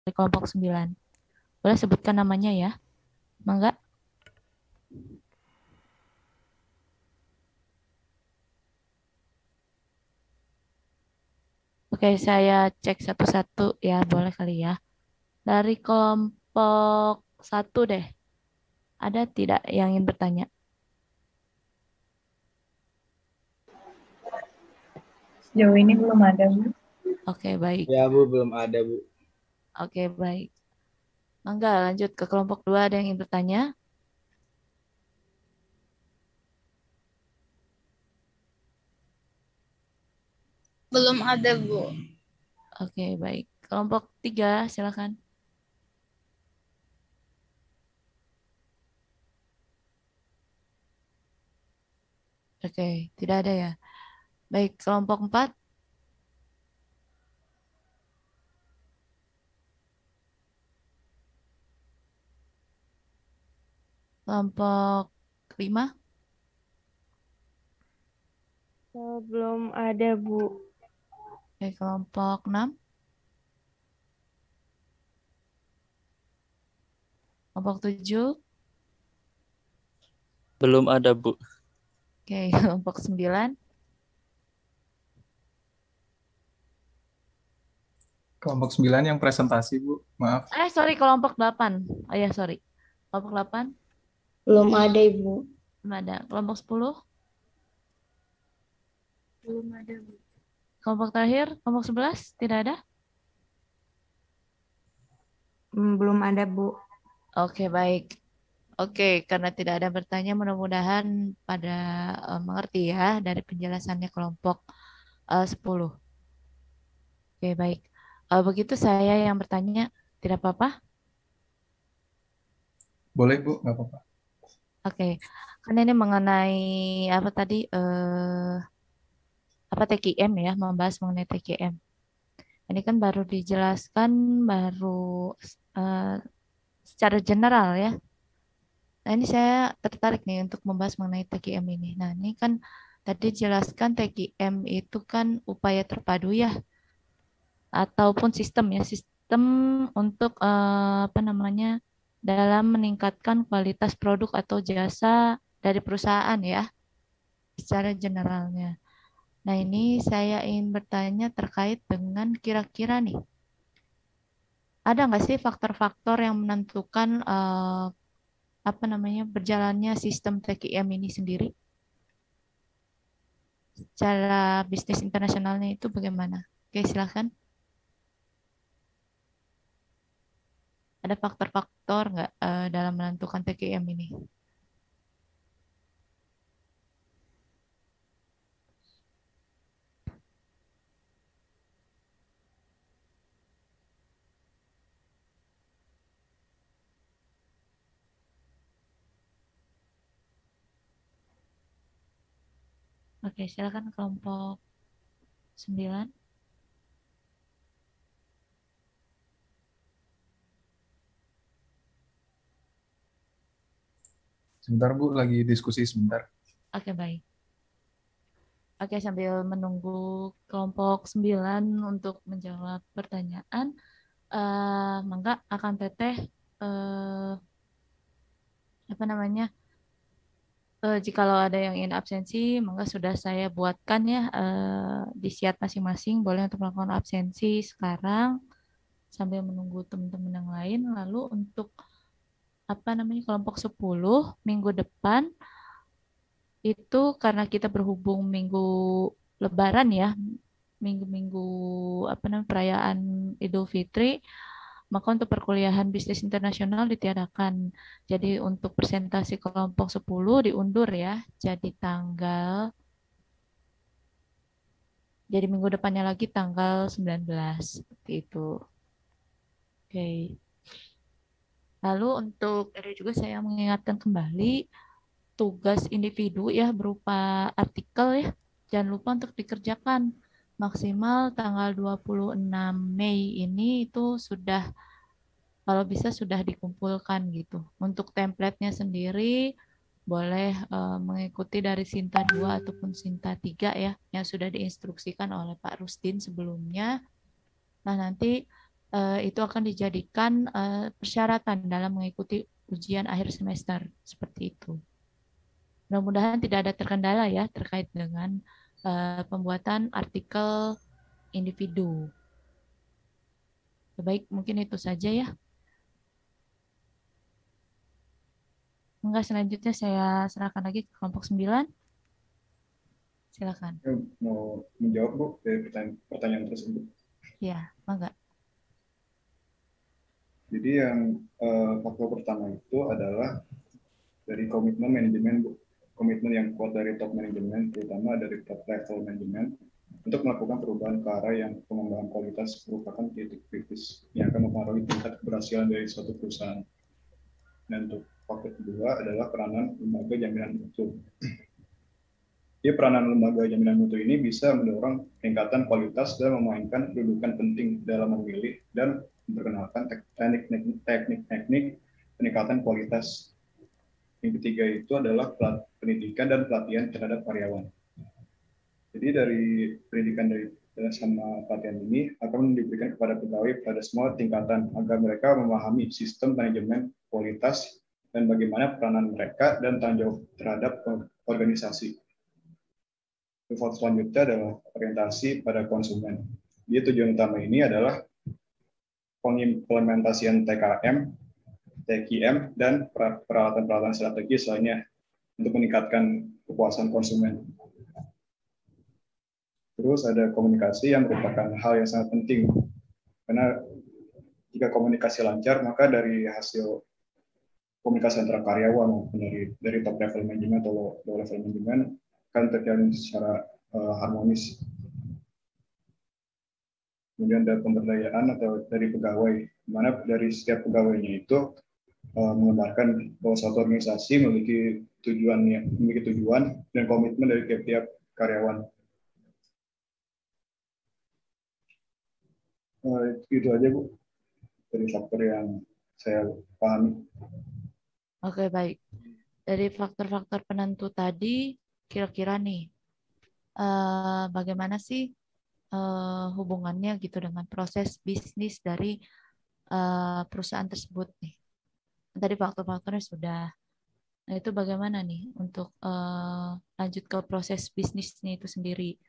dari kelompok 9. Boleh sebutkan namanya ya, Mangga? Oke, saya cek satu-satu ya, boleh kali ya. Dari kelompok 1 deh, ada tidak yang ingin bertanya? Sejauh ini belum ada, Bu. Oke, baik. Ya Bu, belum ada Bu. Oke, baik. Mangga, lanjut ke kelompok 2, ada yang ingin bertanya? Belum ada, Bu. Oke, baik. Kelompok 3, silakan. Oke, tidak ada ya. Baik, kelompok 4. Kelompok 5. Belum ada, Bu. Oke, kelompok 6. Kelompok 7. Belum ada, Bu. Oke, kelompok 9. Kelompok 9 yang presentasi, Bu. Maaf. Sorry, kelompok 8. Oh ya, sorry. Kelompok 8. Belum ada, Ibu. Belum ada. Kelompok 10. Belum ada, Bu. Kelompok terakhir, kelompok 11. Tidak ada? Belum ada, Bu. Oke, baik. Oke, karena tidak ada bertanya, mudah-mudahan pada mengerti ya dari penjelasannya kelompok 10. Oke, baik. Begitu saya yang bertanya, tidak apa-apa? Boleh, Bu. Nggak apa-apa. Oke, kan ini mengenai apa tadi, apa TKM ya, membahas mengenai TKM. Ini kan baru dijelaskan, baru eh, secara general ya. Nah, ini saya tertarik nih untuk membahas mengenai TKM ini. Nah, ini kan tadi jelaskan TKM itu kan upaya terpadu ya, ataupun sistem ya, sistem untuk apa namanya, dalam meningkatkan kualitas produk atau jasa dari perusahaan ya, secara generalnya. Nah, ini saya ingin bertanya terkait dengan kira-kira nih, ada nggak sih faktor-faktor yang menentukan apa namanya, berjalannya sistem TKM ini sendiri? Cara bisnis internasionalnya itu bagaimana? Oke, silakan. Ada faktor-faktor nggak dalam menentukan TKM ini? Oke, silakan kelompok 9. Sebentar, Bu. Lagi diskusi sebentar. Oke, baik. Oke, sambil menunggu kelompok 9 untuk menjawab pertanyaan, Mangga akan teteh apa namanya, jikalau ada yang ingin absensi, maka sudah saya buatkan ya di siat masing-masing, boleh untuk melakukan absensi sekarang sambil menunggu teman-teman yang lain. Lalu untuk apa namanya, kelompok 10 minggu depan itu karena kita berhubung minggu Lebaran ya, minggu-minggu apa namanya, perayaan Idul Fitri, maka untuk perkuliahan bisnis internasional ditiadakan. Jadi untuk presentasi kelompok 10 diundur ya, jadi jadi minggu depannya lagi tanggal 19 seperti itu. Oke. Lalu untuk ada juga saya mengingatkan kembali tugas individu ya berupa artikel ya. Jangan lupa untuk dikerjakan maksimal tanggal 26 Mei ini itu sudah, kalau bisa sudah dikumpulkan gitu. Untuk template-nya sendiri boleh mengikuti dari Sinta 2 ataupun Sinta 3 ya, yang sudah diinstruksikan oleh Pak Rusdin sebelumnya. Nah, nanti itu akan dijadikan persyaratan dalam mengikuti ujian akhir semester seperti itu. Mudah-mudahan tidak ada terkendala ya terkait dengan pembuatan artikel individu. Baik, mungkin itu saja ya. Enggak, selanjutnya saya serahkan lagi ke kelompok 9. Silakan. Saya mau menjawab Bu dari pertanyaan tersebut. Ya, enggak. Jadi yang faktor pertama itu adalah dari komitmen manajemen Bu. Komitmen yang kuat dari top manajemen, terutama dari top level manajemen, untuk melakukan perubahan ke arah yang pengembangan kualitas merupakan titik kritis yang akan mempengaruhi tingkat keberhasilan dari suatu perusahaan. Dan untuk faktor kedua adalah peranan lembaga jaminan mutu. Jadi peranan lembaga jaminan mutu ini bisa mendorong peningkatan kualitas dan memainkan kedudukan penting dalam memilih dan memperkenalkan teknik-teknik peningkatan kualitas. Yang ketiga itu adalah pendidikan dan pelatihan terhadap karyawan. Jadi dari pendidikan sama pelatihan ini akan diberikan kepada pegawai pada semua tingkatan agar mereka memahami sistem manajemen kualitas dan bagaimana peranan mereka dan tanggung jawab terhadap organisasi. Faktor selanjutnya adalah orientasi pada konsumen. Jadi tujuan utama ini adalah pengimplementasian TKM, TKM, dan peralatan-peralatan strategis lainnya untuk meningkatkan kepuasan konsumen. Terus ada komunikasi yang merupakan hal yang sangat penting. Karena jika komunikasi lancar, maka dari hasil komunikasi antara karyawan maupun dari top level manajemen atau low level manajemen akan terjalin secara harmonis. Kemudian ada pemberdayaan atau dari pegawai, di mana dari setiap pegawainya itu menggambarkan bahwa suatu organisasi memiliki tujuan dan komitmen dari tiap-tiap karyawan. Itu aja Bu, dari faktor yang saya pahami. Oke, baik. Dari faktor-faktor penentu tadi, kira-kira nih, bagaimana sih hubungannya gitu dengan proses bisnis dari perusahaan tersebut nih? Tadi faktor-faktornya sudah. Nah, itu bagaimana nih untuk lanjut ke proses bisnisnya itu sendiri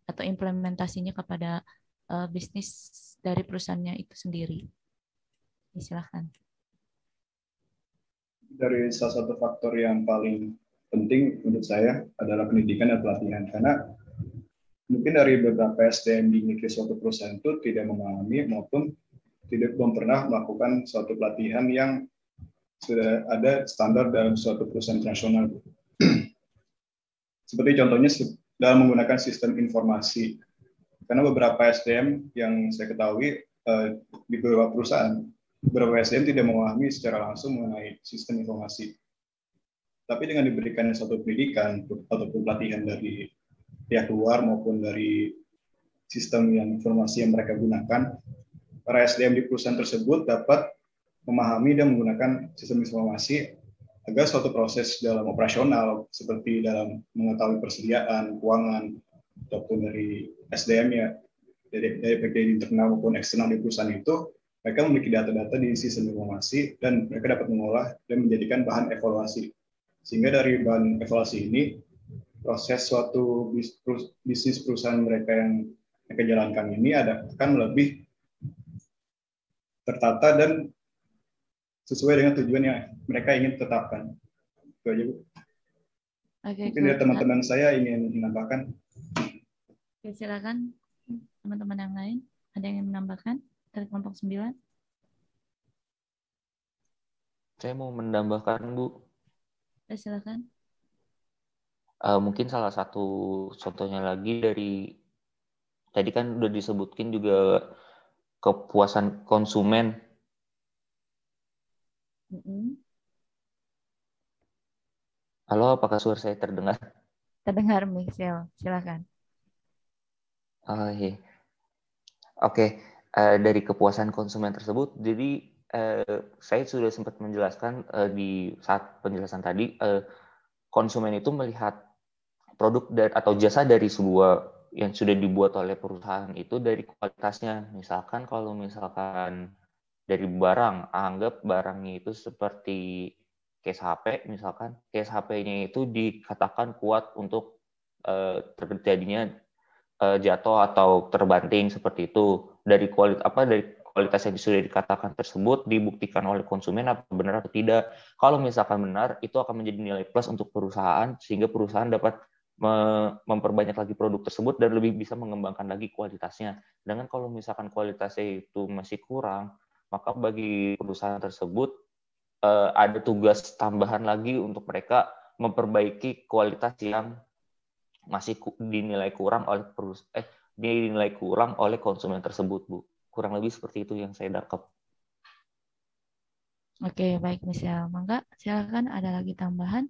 atau implementasinya kepada bisnis dari perusahaannya itu sendiri? Silahkan. Dari salah satu faktor yang paling penting menurut saya adalah pendidikan dan pelatihan. Karena mungkin dari beberapa SDM dimiliki suatu perusahaan itu tidak memahami maupun belum pernah melakukan suatu pelatihan yang sudah ada standar dalam suatu perusahaan internasional. Seperti contohnya dalam menggunakan sistem informasi. Karena beberapa SDM yang saya ketahui di beberapa perusahaan, beberapa SDM tidak memahami secara langsung mengenai sistem informasi. Tapi dengan diberikan suatu pendidikan atau pelatihan dari pihak luar maupun dari sistem informasi yang mereka gunakan, para SDM di perusahaan tersebut dapat memahami dan menggunakan sistem informasi agar suatu proses dalam operasional seperti dalam mengetahui persediaan, keuangan, ataupun dari SDM-nya, dari baik internal maupun eksternal di perusahaan itu, mereka memiliki data-data di sistem informasi dan mereka dapat mengolah dan menjadikan bahan evaluasi. Sehingga dari bahan evaluasi ini, proses suatu bisnis perusahaan mereka yang mereka jalankan ini akan lebih tertata dan sesuai dengan tujuan yang mereka ingin tetapkan. Itu aja, Bu. Oke, mungkin dari teman-teman saya ingin menambahkan. Oke, silakan teman-teman yang lain. Ada yang ingin menambahkan dari kelompok 9? Saya mau menambahkan, Bu. Silakan. Mungkin salah satu contohnya lagi dari tadi kan udah disebutkin juga kepuasan konsumen. Halo, apakah suara saya terdengar? Terdengar, Michelle. Silakan. Iya. Oke, dari kepuasan konsumen tersebut, jadi saya sudah sempat menjelaskan di saat penjelasan tadi, konsumen itu melihat produk atau jasa dari sebuah yang sudah dibuat oleh perusahaan itu dari kualitasnya. Misalkan kalau misalkan dari barang, anggap barangnya itu seperti case HP, misalkan case HP-nya itu dikatakan kuat untuk terjadinya jatuh atau terbanting seperti itu. Dari kualitas yang sudah dikatakan tersebut dibuktikan oleh konsumen apa benar atau tidak. Kalau misalkan benar, itu akan menjadi nilai plus untuk perusahaan sehingga perusahaan dapat memperbanyak lagi produk tersebut dan lebih bisa mengembangkan lagi kualitasnya. Dengan kalau misalkan kualitasnya itu masih kurang, maka bagi perusahaan tersebut ada tugas tambahan lagi untuk mereka memperbaiki kualitas yang masih dinilai kurang oleh konsumen tersebut, Bu. Kurang lebih seperti itu yang saya dapat. Oke, baik Michelle. Mangga, silakan ada lagi tambahan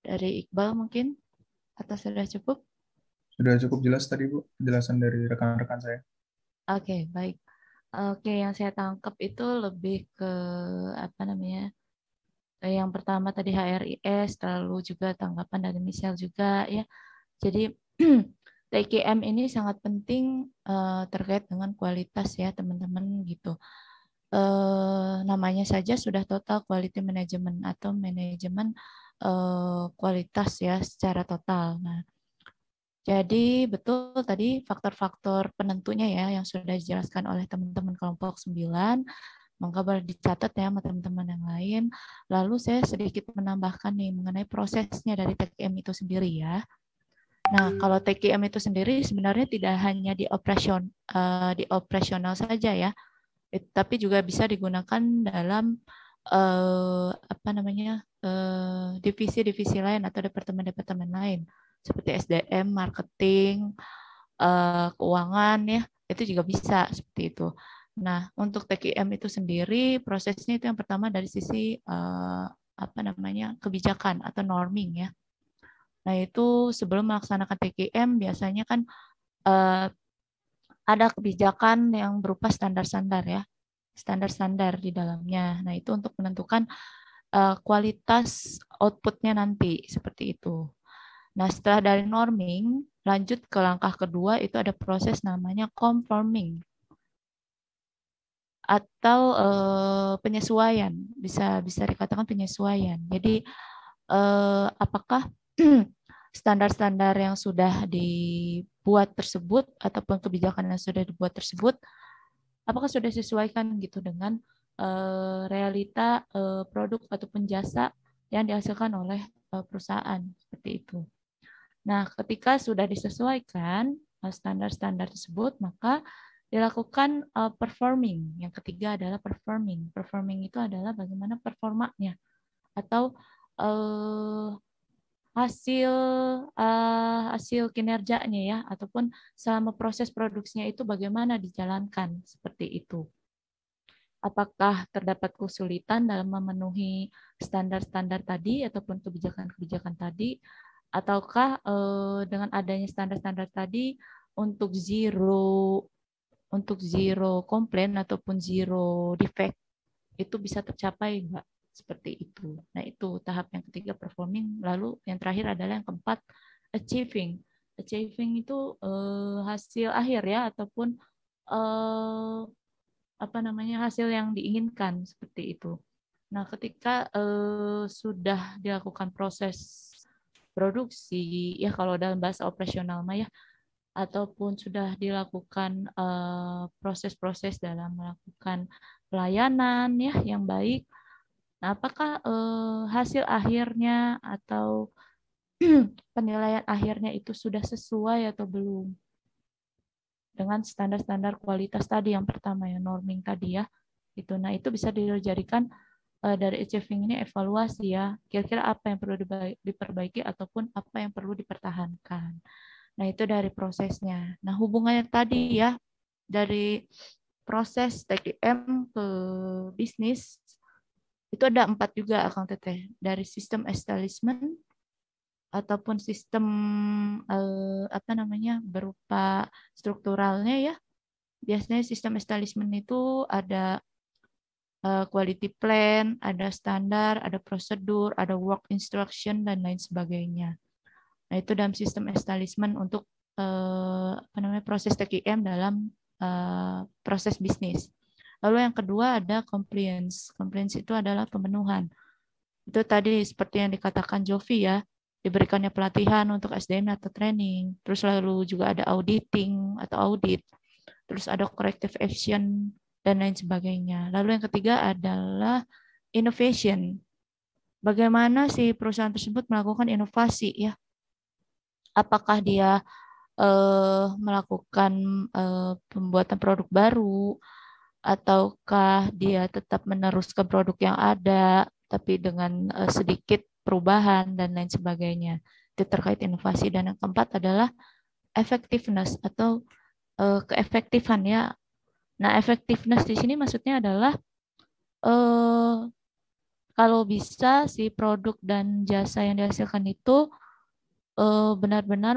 dari Iqbal mungkin, atau sudah cukup? Sudah cukup jelas tadi, Bu, penjelasan dari rekan-rekan saya. Oke, baik. Oke, yang saya tangkap itu lebih ke apa namanya? Yang pertama tadi HRIS, lalu juga tanggapan dari Michelle juga ya. Jadi TKM ini sangat penting terkait dengan kualitas ya teman-teman gitu. Namanya saja sudah total quality management atau manajemen kualitas ya secara total. Nah, jadi betul tadi faktor-faktor penentunya ya yang sudah dijelaskan oleh teman-teman kelompok 9, maka boleh dicatat ya sama teman-teman yang lain. Lalu saya sedikit menambahkan nih mengenai prosesnya dari TKM itu sendiri ya. Nah, kalau TKM itu sendiri sebenarnya tidak hanya di operasional saja ya, tapi juga bisa digunakan dalam divisi-divisi lain atau departemen-departemen lain seperti SDM, marketing, keuangan ya, itu juga bisa seperti itu. Nah, untuk TKM itu sendiri prosesnya itu yang pertama dari sisi kebijakan atau norming ya. Nah, itu sebelum melaksanakan TKM biasanya kan ada kebijakan yang berupa standar-standar ya. Standar-standar di dalamnya. Nah, itu untuk menentukan kualitas outputnya nanti seperti itu. Nah, setelah dari norming, lanjut ke langkah kedua itu ada proses namanya conforming atau penyesuaian, bisa dikatakan penyesuaian. Jadi apakah standar-standar yang sudah dibuat tersebut ataupun kebijakan yang sudah dibuat tersebut apakah sudah disesuaikan gitu dengan realita produk ataupun jasa yang dihasilkan oleh perusahaan seperti itu. Nah, ketika sudah disesuaikan standar-standar tersebut, maka dilakukan performing. Yang ketiga adalah performing. Performing itu adalah bagaimana performanya atau hasil kinerjanya ya, ataupun selama proses produksinya itu bagaimana dijalankan seperti itu. Apakah terdapat kesulitan dalam memenuhi standar-standar tadi ataupun kebijakan-kebijakan tadi, ataukah dengan adanya standar-standar tadi untuk zero komplain ataupun zero defect itu bisa tercapai enggak? Seperti itu. Nah, itu tahap yang ketiga performing. Lalu yang terakhir adalah yang keempat achieving. Achieving itu hasil akhir ya ataupun hasil yang diinginkan seperti itu. Nah, ketika sudah dilakukan proses produksi ya kalau dalam bahasa operasional mah ya, ataupun sudah dilakukan proses-proses dalam melakukan pelayanan ya yang baik. Nah, apakah hasil akhirnya atau penilaian akhirnya itu sudah sesuai atau belum dengan standar-standar kualitas tadi yang pertama ya, norming tadi ya. Itu. Nah, itu bisa dijadikan dari achieving ini evaluasi ya. Kira-kira apa yang perlu diperbaiki ataupun apa yang perlu dipertahankan. Nah, itu dari prosesnya. Nah, hubungannya tadi ya dari proses TKM ke bisnis itu ada 4 juga Akang Teteh. Dari sistem establishment ataupun sistem berupa strukturalnya ya. Biasanya sistem establishment itu ada quality plan, ada standar, ada prosedur, ada work instruction, dan lain sebagainya. Nah, itu dalam sistem establishment untuk proses TQM dalam proses bisnis. Lalu yang kedua ada compliance. Compliance itu adalah pemenuhan. Itu tadi seperti yang dikatakan Jovi ya, diberikannya pelatihan untuk SDM atau training. Terus lalu juga ada auditing atau audit. Terus ada corrective action dan lain sebagainya. Lalu yang ketiga adalah innovation. Bagaimana si perusahaan tersebut melakukan inovasi ya? Apakah dia melakukan pembuatan produk baru, ataukah dia tetap meneruskan produk yang ada tapi dengan sedikit perubahan dan lain sebagainya. Itu terkait inovasi. Dan yang keempat adalah effectiveness atau keefektifan ya. Nah, effectiveness di sini maksudnya adalah kalau bisa si produk dan jasa yang dihasilkan itu benar-benar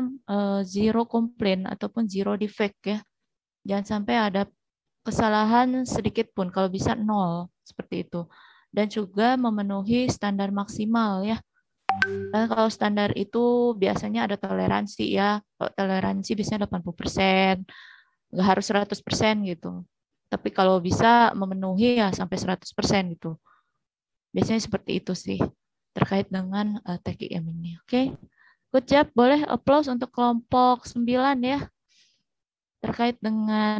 zero complaint ataupun zero defect ya. Jangan sampai ada kesalahan sedikit pun, kalau bisa nol, seperti itu. Dan juga memenuhi standar maksimal ya. Dan kalau standar itu biasanya ada toleransi ya. Kalau toleransi biasanya 80%, nggak harus 100% gitu. Tapi kalau bisa memenuhi ya sampai 100% gitu. Biasanya seperti itu sih terkait dengan TQM ini. Oke. Good job, boleh applause untuk kelompok 9 ya. Terkait dengan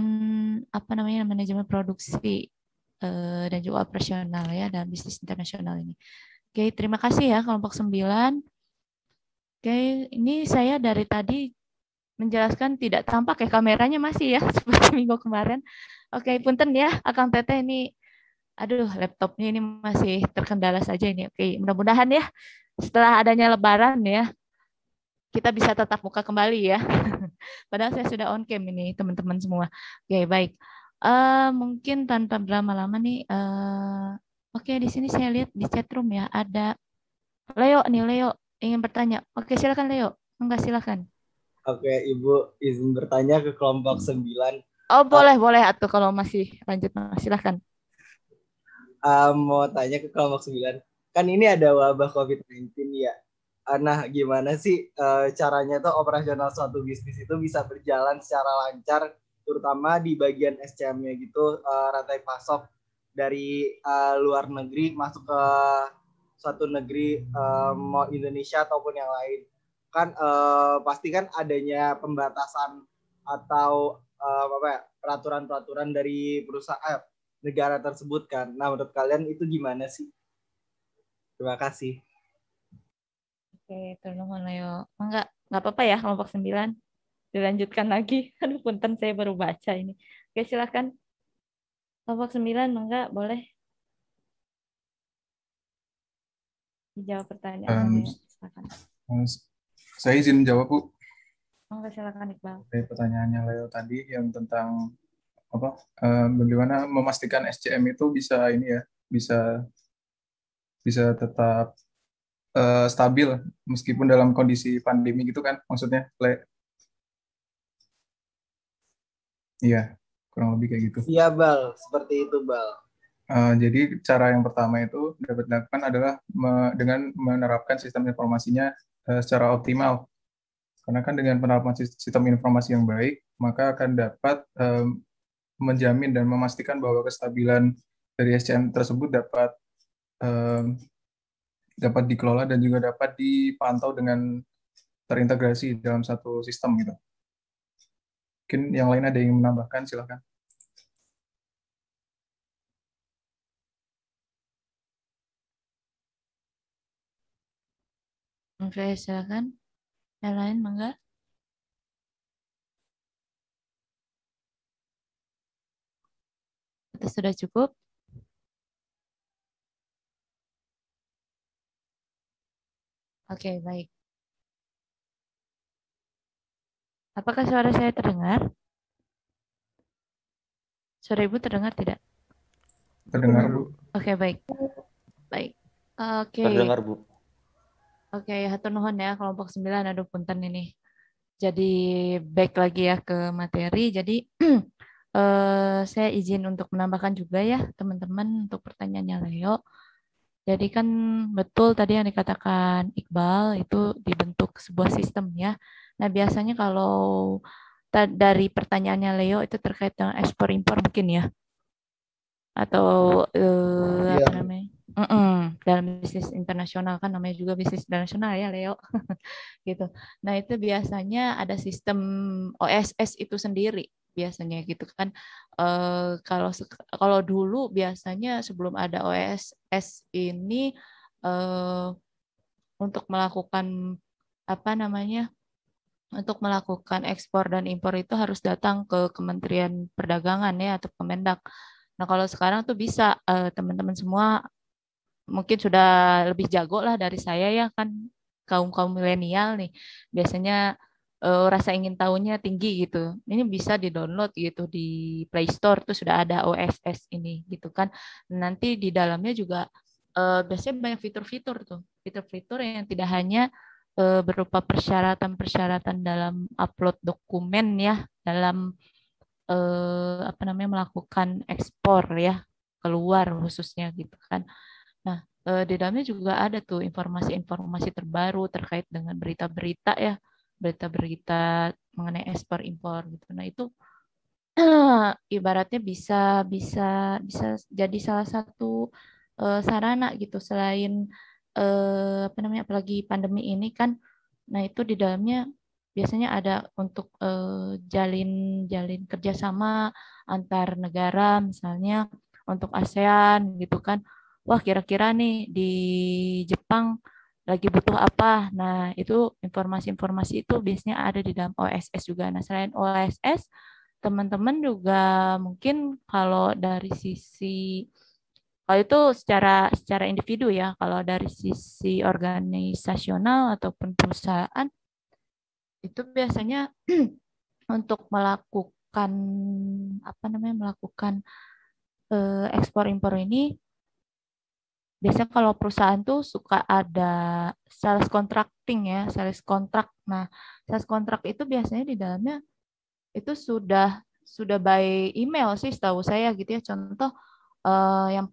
manajemen produksi dan juga operasional ya dalam bisnis internasional ini. Oke, terima kasih ya kelompok 9. Oke, ini saya dari tadi menjelaskan tidak tampak ya kameranya masih ya seperti minggu kemarin. Oke, punten ya Akang Teteh ini. Aduh, laptopnya ini masih terkendala saja ini. Oke, mudah-mudahan ya setelah adanya lebaran ya kita bisa tatap muka kembali ya. Padahal saya sudah on cam ini teman-teman semua. Oke, baik. Mungkin tanpa berlama-lama nih. Oke, di sini saya lihat di chat room ya ada Leo nih. Leo ingin bertanya. Oke, silakan Leo. Enggak, silakan. Oke, Ibu izin bertanya ke kelompok 9. Oh, boleh atau kalau masih lanjut silakan. Mau tanya ke kelompok 9. Kan ini ada wabah COVID-19 ya. Nah, gimana sih caranya tuh operasional suatu bisnis itu bisa berjalan secara lancar, terutama di bagian SCM-nya gitu, rantai pasok dari luar negeri masuk ke suatu negeri, mau Indonesia ataupun yang lain. Kan pasti kan adanya pembatasan atau peraturan-peraturan dari perusahaan negara tersebut kan. Nah, menurut kalian itu gimana sih? Terima kasih. Oke, tolong Leo. Enggak apa-apa ya kelompok 9. Dilanjutkan lagi. Aduh, punten saya baru baca ini. Oke, silakan. Kelompok 9 enggak boleh dijawab pertanyaan. Silakan. Saya izin menjawab, Bu. Enggak, silakan Iqbal. Pertanyaannya Leo tadi yang tentang bagaimana memastikan SCM itu bisa bisa tetap stabil meskipun dalam kondisi pandemi gitu kan maksudnya, Le? Iya, kurang lebih kayak gitu. Iya, Bal, seperti itu, Bal. Jadi cara yang pertama itu dapat dilakukan adalah dengan menerapkan sistem informasinya secara optimal. Karena kan dengan penerapan sistem informasi yang baik, maka akan dapat menjamin dan memastikan bahwa kestabilan dari SCM tersebut dapat dikelola dan juga dapat dipantau dengan terintegrasi dalam satu sistem gitu. Mungkin yang lain ada yang menambahkan, silakan. Oke, silakan. Yang lain mangga. Itu sudah cukup. Oke, baik. Apakah suara saya terdengar? Suara Ibu terdengar tidak? Terdengar, Bu. Oke, baik. Baik. Oke. Terdengar, Bu. Oke, hatur nuhun ya kelompok 9. Aduh, punten ini. Jadi back lagi ya ke materi. Jadi Saya izin untuk menambahkan juga ya teman-teman untuk pertanyaannya Leo. Jadi kan betul tadi yang dikatakan Iqbal itu dibentuk sebuah sistem ya. Nah biasanya kalau dari pertanyaannya Leo itu terkait dengan ekspor impor mungkin ya, atau Iya. apa namanya? Dalam bisnis internasional kan namanya juga bisnis internasional ya Leo, gitu. Nah itu biasanya ada sistem OSS itu sendiri biasanya gitu kan. Kalau dulu biasanya sebelum ada OSS ini eh, untuk melakukan apa namanya? Untuk melakukan ekspor dan impor itu harus datang ke Kementerian Perdagangan ya atau Kemendak. Nah, kalau sekarang tuh bisa teman-teman semua mungkin sudah lebih jago lah dari saya ya kan kaum-kaum milenial nih. Biasanya rasa ingin tahunya tinggi gitu. Ini bisa di-download gitu di Play Store tuh sudah ada OSS ini gitu kan. Nanti di dalamnya juga biasanya banyak fitur-fitur tuh. Fitur-fitur yang tidak hanya berupa persyaratan-persyaratan dalam upload dokumen ya, dalam apa namanya melakukan ekspor ya keluar khususnya gitu kan. Nah, di dalamnya juga ada tuh informasi-informasi terbaru terkait dengan berita-berita ya, berita-berita mengenai ekspor impor gitu. Nah, itu ibaratnya bisa bisa bisa jadi salah satu sarana gitu selain apa namanya apalagi pandemi ini kan. Nah, itu di dalamnya biasanya ada untuk jalin jalin kerjasama antar negara misalnya untuk ASEAN gitu kan. Wah, kira-kira nih di Jepang lagi butuh apa. Nah, itu informasi-informasi itu biasanya ada di dalam OSS juga. Nah, selain OSS teman-teman juga mungkin kalau dari sisi kalau itu secara secara individu ya, kalau dari sisi organisasional ataupun perusahaan itu biasanya untuk melakukan apa namanya melakukan ekspor impor ini biasanya kalau perusahaan tuh suka ada sales contracting ya, sales kontrak. Nah, sales kontrak itu biasanya di dalamnya itu sudah by email sih setahu saya gitu ya. Contoh yang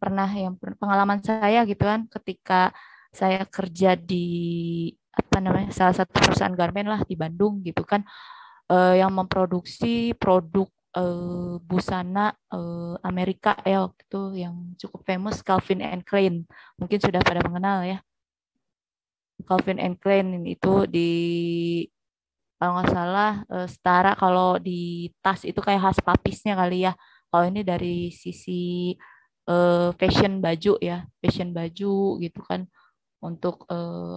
pengalaman saya gitu kan ketika saya kerja di apa namanya salah satu perusahaan garmen lah di Bandung gitu kan yang memproduksi produk busana Amerika ya waktu itu yang cukup famous Calvin and Klein mungkin sudah pada mengenal ya. Calvin and Klein itu di kalau nggak salah setara kalau di tas itu kayak khas papisnya kali ya. Kalau ini dari sisi fashion baju ya, fashion baju gitu kan untuk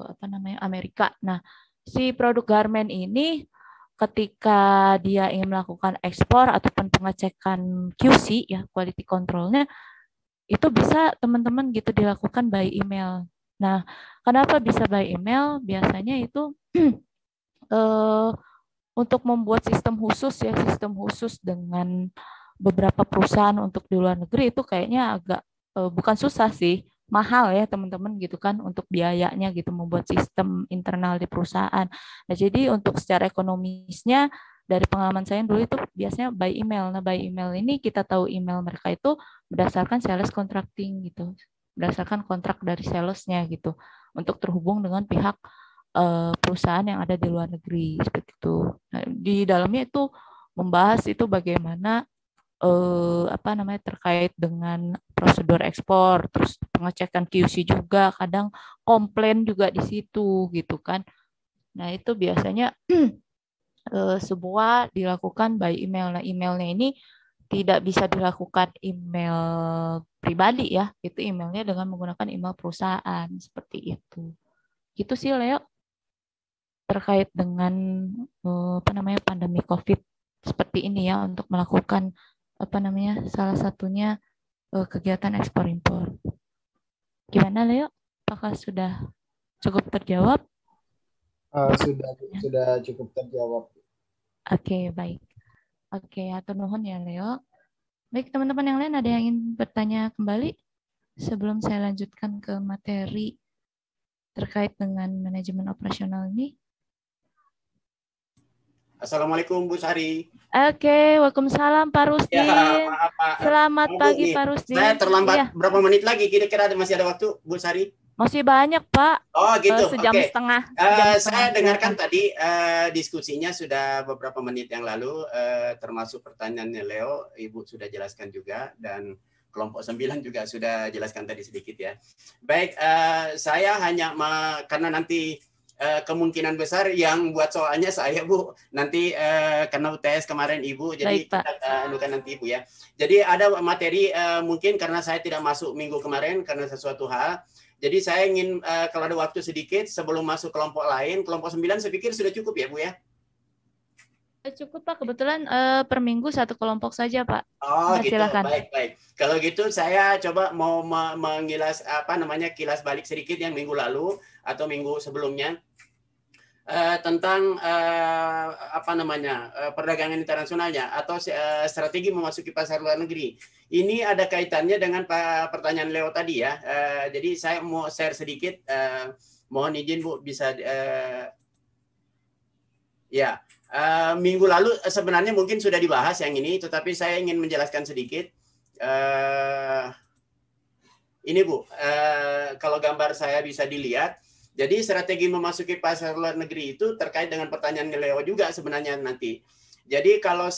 apa namanya Amerika. Nah, si produk garment ini ketika dia ingin melakukan ekspor ataupun pengecekan QC ya, quality controlnya itu bisa teman-teman gitu dilakukan by email. Nah, kenapa bisa by email? Biasanya itu eh, untuk membuat sistem khusus ya, sistem khusus dengan beberapa perusahaan untuk di luar negeri itu kayaknya agak bukan susah sih, mahal ya teman-teman gitu kan untuk biayanya gitu membuat sistem internal di perusahaan. Nah, jadi untuk secara ekonomisnya dari pengalaman saya dulu itu biasanya by email. Nah, by email ini kita tahu email mereka itu berdasarkan sales contracting gitu, berdasarkan kontrak dari salesnya gitu untuk terhubung dengan pihak perusahaan yang ada di luar negeri seperti itu. Nah, di dalamnya itu membahas itu bagaimana apa namanya terkait dengan prosedur ekspor, terus pengecekan QC juga, kadang komplain juga di situ gitu kan. Nah, itu biasanya semua dilakukan by email. Nah, emailnya ini tidak bisa dilakukan email pribadi ya, itu emailnya dengan menggunakan email perusahaan seperti itu. Gitu sih Leo terkait dengan apa namanya pandemi COVID seperti ini ya untuk melakukan apa namanya salah satunya kegiatan ekspor impor. Gimana Leo? Apakah sudah cukup terjawab? Sudah cukup terjawab. Oke, baik. Oke, atur nuhun ya Leo. Baik, teman-teman yang lain ada yang ingin bertanya kembali sebelum saya lanjutkan ke materi terkait dengan manajemen operasional ini? Assalamualaikum Bu Sari. Oke, waalaikumsalam Pak Ya, Rusdin. maaf Pak. Selamat Bu, pagi nih, Pak Rusdin. saya terlambat Iya, berapa menit lagi? Kira-kira masih ada waktu Bu Sari? masih banyak Pak. Oh gitu, Sejam oke. setengah. Saya dengarkan silakan. tadi diskusinya sudah beberapa menit yang lalu, termasuk pertanyaannya Leo, Ibu sudah jelaskan juga, dan kelompok 9 juga sudah jelaskan tadi sedikit ya. Baik, saya hanya karena nanti kemungkinan besar yang buat soalnya saya Bu, nanti karena UTS kemarin Ibu, jadi Baik, Pak. kita anukan nanti Ibu ya. Jadi ada materi mungkin karena saya tidak masuk minggu kemarin karena sesuatu hal. Jadi saya ingin kalau ada waktu sedikit sebelum masuk kelompok lain, kelompok 9 saya pikir sudah cukup ya Bu ya? Cukup Pak, kebetulan per minggu satu kelompok saja Pak. Oh Nah, gitu, silakan. baik. Kalau gitu saya coba mau mengilas kilas balik sedikit yang minggu lalu atau minggu sebelumnya tentang perdagangan internasionalnya atau strategi memasuki pasar luar negeri. Ini ada kaitannya dengan pertanyaan Leo tadi ya. Jadi saya mau share sedikit. Mohon izin Bu bisa ya. Minggu lalu sebenarnya mungkin sudah dibahas yang ini, tetapi saya ingin menjelaskan sedikit. Ini Bu, kalau gambar saya bisa dilihat. Jadi strategi memasuki pasar luar negeri itu terkait dengan pertanyaan Leo juga sebenarnya nanti. Jadi kalau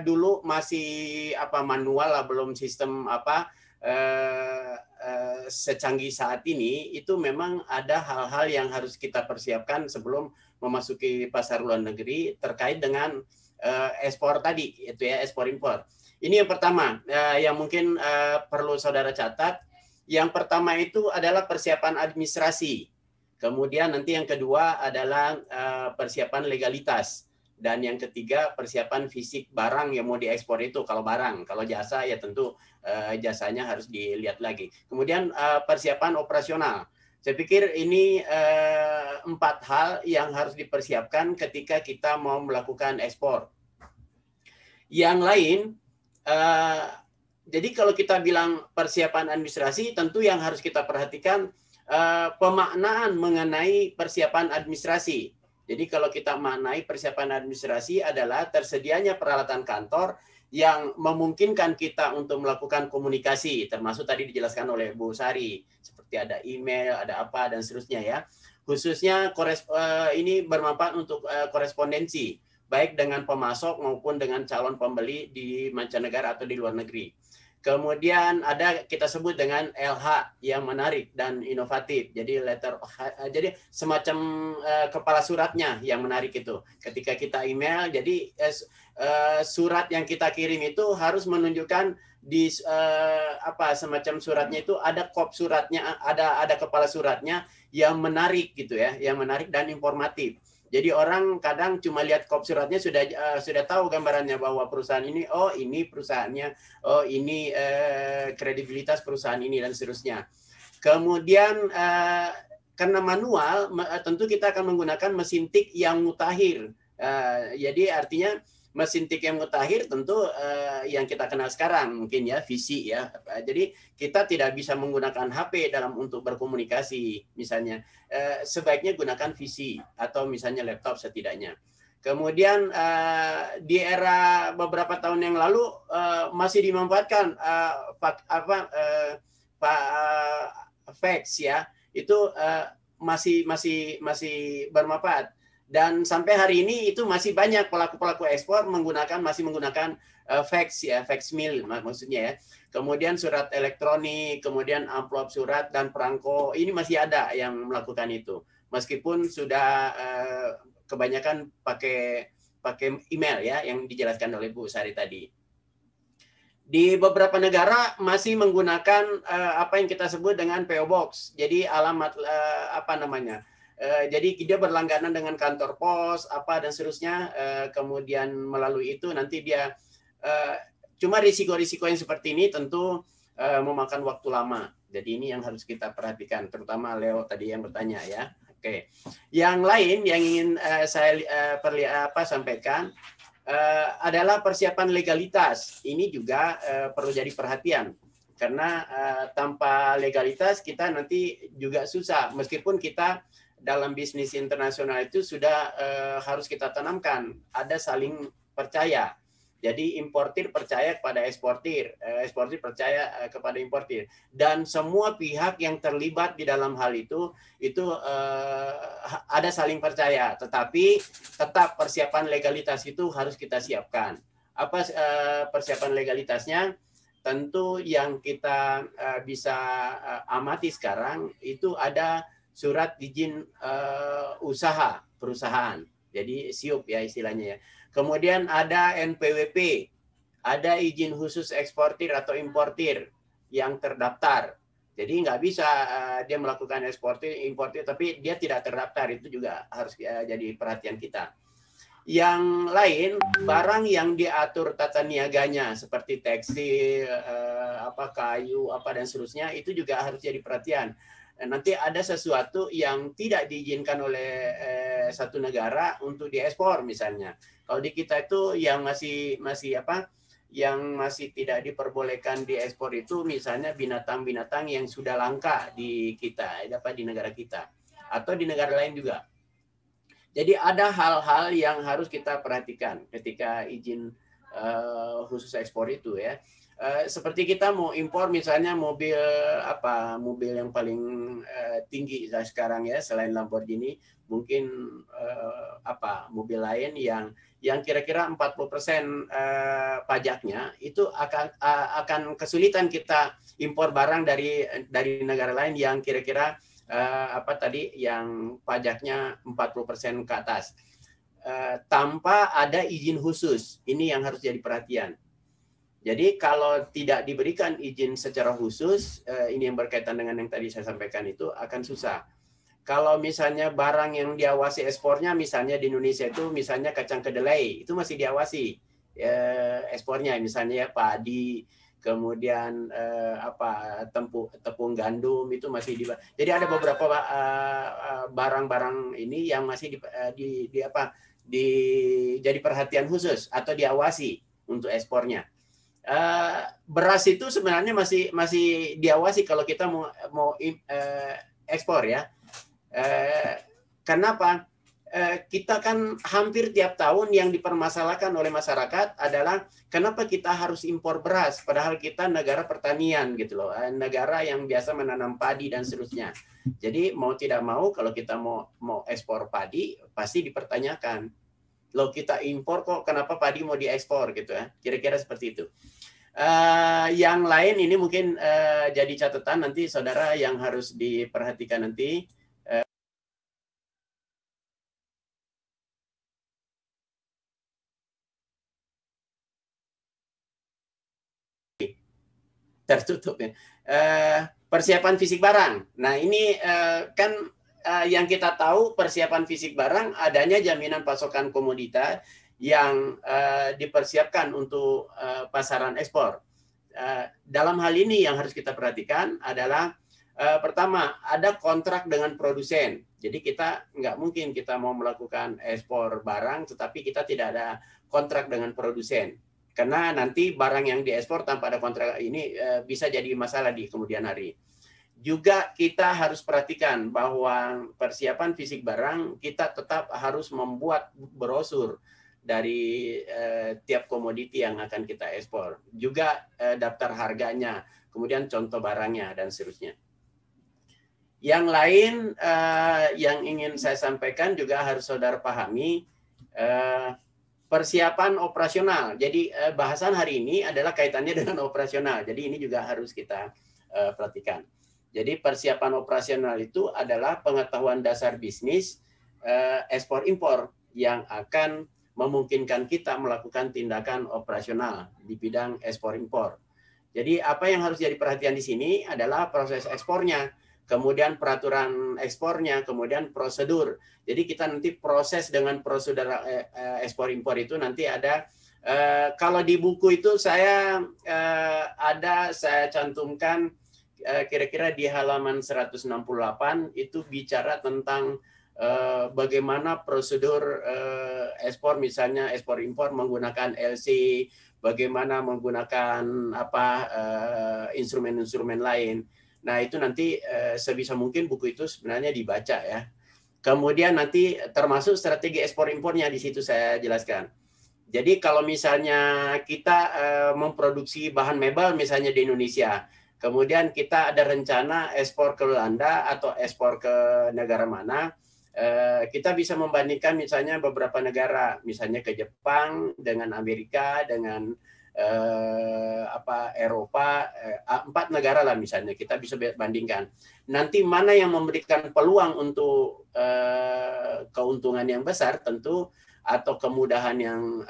dulu masih manual lah, belum sistem secanggih saat ini, itu memang ada hal-hal yang harus kita persiapkan sebelum memasuki pasar luar negeri terkait dengan ekspor tadi, itu ya, ekspor impor. Ini yang pertama yang mungkin perlu saudara catat. Yang pertama itu adalah persiapan administrasi. Kemudian nanti yang kedua adalah persiapan legalitas. Dan yang ketiga persiapan fisik barang yang mau diekspor itu kalau barang. Kalau jasa ya tentu jasanya harus dilihat lagi. Kemudian persiapan operasional. Saya pikir ini 4 hal yang harus dipersiapkan ketika kita mau melakukan ekspor. Yang lain, jadi kalau kita bilang persiapan administrasi, tentu yang harus kita perhatikan pemaknaan mengenai persiapan administrasi. Jadi kalau kita maknai persiapan administrasi adalah tersedianya peralatan kantor yang memungkinkan kita untuk melakukan komunikasi, termasuk tadi dijelaskan oleh Bu Sari, seperti ada email, ada apa, dan seterusnya ya. Khususnya ini bermanfaat untuk korespondensi, baik dengan pemasok maupun dengan calon pembeli di mancanegara atau di luar negeri. Kemudian ada kita sebut dengan LH yang menarik dan inovatif. Jadi jadi semacam kepala suratnya yang menarik itu. Ketika kita email, jadi surat yang kita kirim itu harus menunjukkan di semacam suratnya itu ada kop suratnya, ada kepala suratnya yang menarik gitu ya, yang menarik dan informatif. Jadi orang kadang cuma lihat kop suratnya sudah tahu gambarannya bahwa perusahaan ini, oh ini perusahaannya, oh ini kredibilitas perusahaan ini dan seterusnya. Kemudian karena manual, tentu kita akan menggunakan mesin tik yang mutakhir. Jadi artinya mesin tik yang mutakhir tentu yang kita kenal sekarang mungkin ya, VC ya. Jadi kita tidak bisa menggunakan HP untuk berkomunikasi misalnya. Sebaiknya gunakan VC atau misalnya laptop setidaknya. Kemudian di era beberapa tahun yang lalu masih dimanfaatkan fax ya. Itu masih bermanfaat. Dan sampai hari ini itu masih banyak pelaku-pelaku ekspor masih menggunakan fax ya, fax mill maksudnya ya. Kemudian surat elektronik, kemudian amplop surat dan perangko, ini masih ada yang melakukan itu. Meskipun sudah kebanyakan pakai email ya yang dijelaskan oleh Bu Sari tadi. Di beberapa negara masih menggunakan apa yang kita sebut dengan PO Box. Jadi alamat jadi dia berlangganan dengan kantor pos dan seterusnya. Kemudian melalui itu nanti dia cuma risiko-risiko yang seperti ini tentu memakan waktu lama. Jadi ini yang harus kita perhatikan, terutama Leo tadi yang bertanya ya. Oke. Yang lain yang ingin saya sampaikan adalah persiapan legalitas. Ini juga perlu jadi perhatian. Karena tanpa legalitas kita nanti juga susah. Meskipun kita dalam bisnis internasional itu sudah harus kita tanamkan, ada saling percaya. Jadi importir percaya kepada eksportir, eksportir percaya kepada importir, dan semua pihak yang terlibat di dalam hal itu ada saling percaya. Tetapi tetap persiapan legalitas itu harus kita siapkan. Apa persiapan legalitasnya? Tentu yang kita bisa amati sekarang itu ada surat izin usaha perusahaan. Jadi SIUP ya istilahnya ya. Kemudian ada NPWP, ada izin khusus eksportir atau importir yang terdaftar. Jadi nggak bisa dia melakukan eksportir, importir, tapi dia tidak terdaftar. Itu juga harus jadi perhatian kita. Yang lain, barang yang diatur tata niaganya seperti tekstil, kayu, dan seterusnya, itu juga harus jadi perhatian. Nanti ada sesuatu yang tidak diizinkan oleh satu negara untuk diekspor misalnya. Kalau di kita itu yang yang masih tidak diperbolehkan diekspor itu misalnya binatang-binatang yang sudah langka di kita, di negara kita atau di negara lain juga. Jadi ada hal-hal yang harus kita perhatikan ketika izin khusus ekspor itu ya. Seperti kita mau impor misalnya mobil yang paling tinggi sekarang ya, selain Lamborghini mungkin mobil lain yang kira-kira 40% pajaknya itu akan kesulitan kita impor barang dari negara lain yang kira-kira yang pajaknya 40% ke atas tanpa ada izin khusus. Ini yang harus jadi perhatian. Jadi kalau tidak diberikan izin secara khusus, ini yang berkaitan dengan yang tadi saya sampaikan itu akan susah. Kalau misalnya barang yang diawasi ekspornya, misalnya di Indonesia itu misalnya kacang kedelai, itu masih diawasi ekspornya, misalnya ya padi, kemudian tepung gandum itu masih di. Jadi ada beberapa barang-barang ini yang masih jadi perhatian khusus atau diawasi untuk ekspornya. Beras itu sebenarnya masih diawasi kalau kita mau ekspor ya. Kenapa? Kita kan hampir tiap tahun yang dipermasalahkan oleh masyarakat adalah kenapa kita harus impor beras padahal kita negara pertanian gitu loh, negara yang biasa menanam padi dan seterusnya. Jadi mau tidak mau kalau kita mau ekspor padi pasti dipertanyakan. Loh kita impor kok kenapa padi mau diekspor gitu ya. Kira-kira seperti itu. Yang lain ini mungkin jadi catatan nanti saudara yang harus diperhatikan nanti. Tertutup ya. Persiapan fisik barang. Nah ini kan yang kita tahu persiapan fisik barang adanya jaminan pasokan komoditas yang dipersiapkan untuk pasaran ekspor. Dalam hal ini yang harus kita perhatikan adalah pertama ada kontrak dengan produsen. Jadi kita nggak mungkin kita mau melakukan ekspor barang tetapi kita tidak ada kontrak dengan produsen. Karena nanti barang yang diekspor tanpa ada kontrak ini bisa jadi masalah di kemudian hari. Juga kita harus perhatikan bahwa persiapan fisik barang kita tetap harus membuat brosur dari tiap komoditi yang akan kita ekspor. Juga daftar harganya, kemudian contoh barangnya, dan seterusnya. Yang lain yang ingin saya sampaikan juga harus saudara pahami, persiapan operasional. Jadi bahasan hari ini adalah kaitannya dengan operasional. Jadi ini juga harus kita perhatikan. Jadi persiapan operasional itu adalah pengetahuan dasar bisnis ekspor-impor yang akan memungkinkan kita melakukan tindakan operasional di bidang ekspor-impor. Jadi apa yang harus jadi perhatian di sini adalah proses ekspornya, kemudian peraturan ekspornya, kemudian prosedur. Jadi kita nanti proses dengan prosedur ekspor-impor itu nanti ada, kalau di buku itu saya cantumkan kira-kira di halaman 168 itu bicara tentang bagaimana prosedur ekspor, misalnya ekspor impor menggunakan LC, bagaimana menggunakan instrumen-instrumen lain. Nah itu nanti sebisa mungkin buku itu sebenarnya dibaca ya. Kemudian nanti termasuk strategi ekspor impornya di situ saya jelaskan. Jadi kalau misalnya kita memproduksi bahan mebel misalnya di Indonesia, kemudian kita ada rencana ekspor ke Belanda atau ekspor ke negara mana, kita bisa membandingkan misalnya beberapa negara, misalnya ke Jepang dengan Amerika dengan Eropa, 4 negara lah misalnya, kita bisa bandingkan. Nanti mana yang memberikan peluang untuk keuntungan yang besar tentu, atau kemudahan yang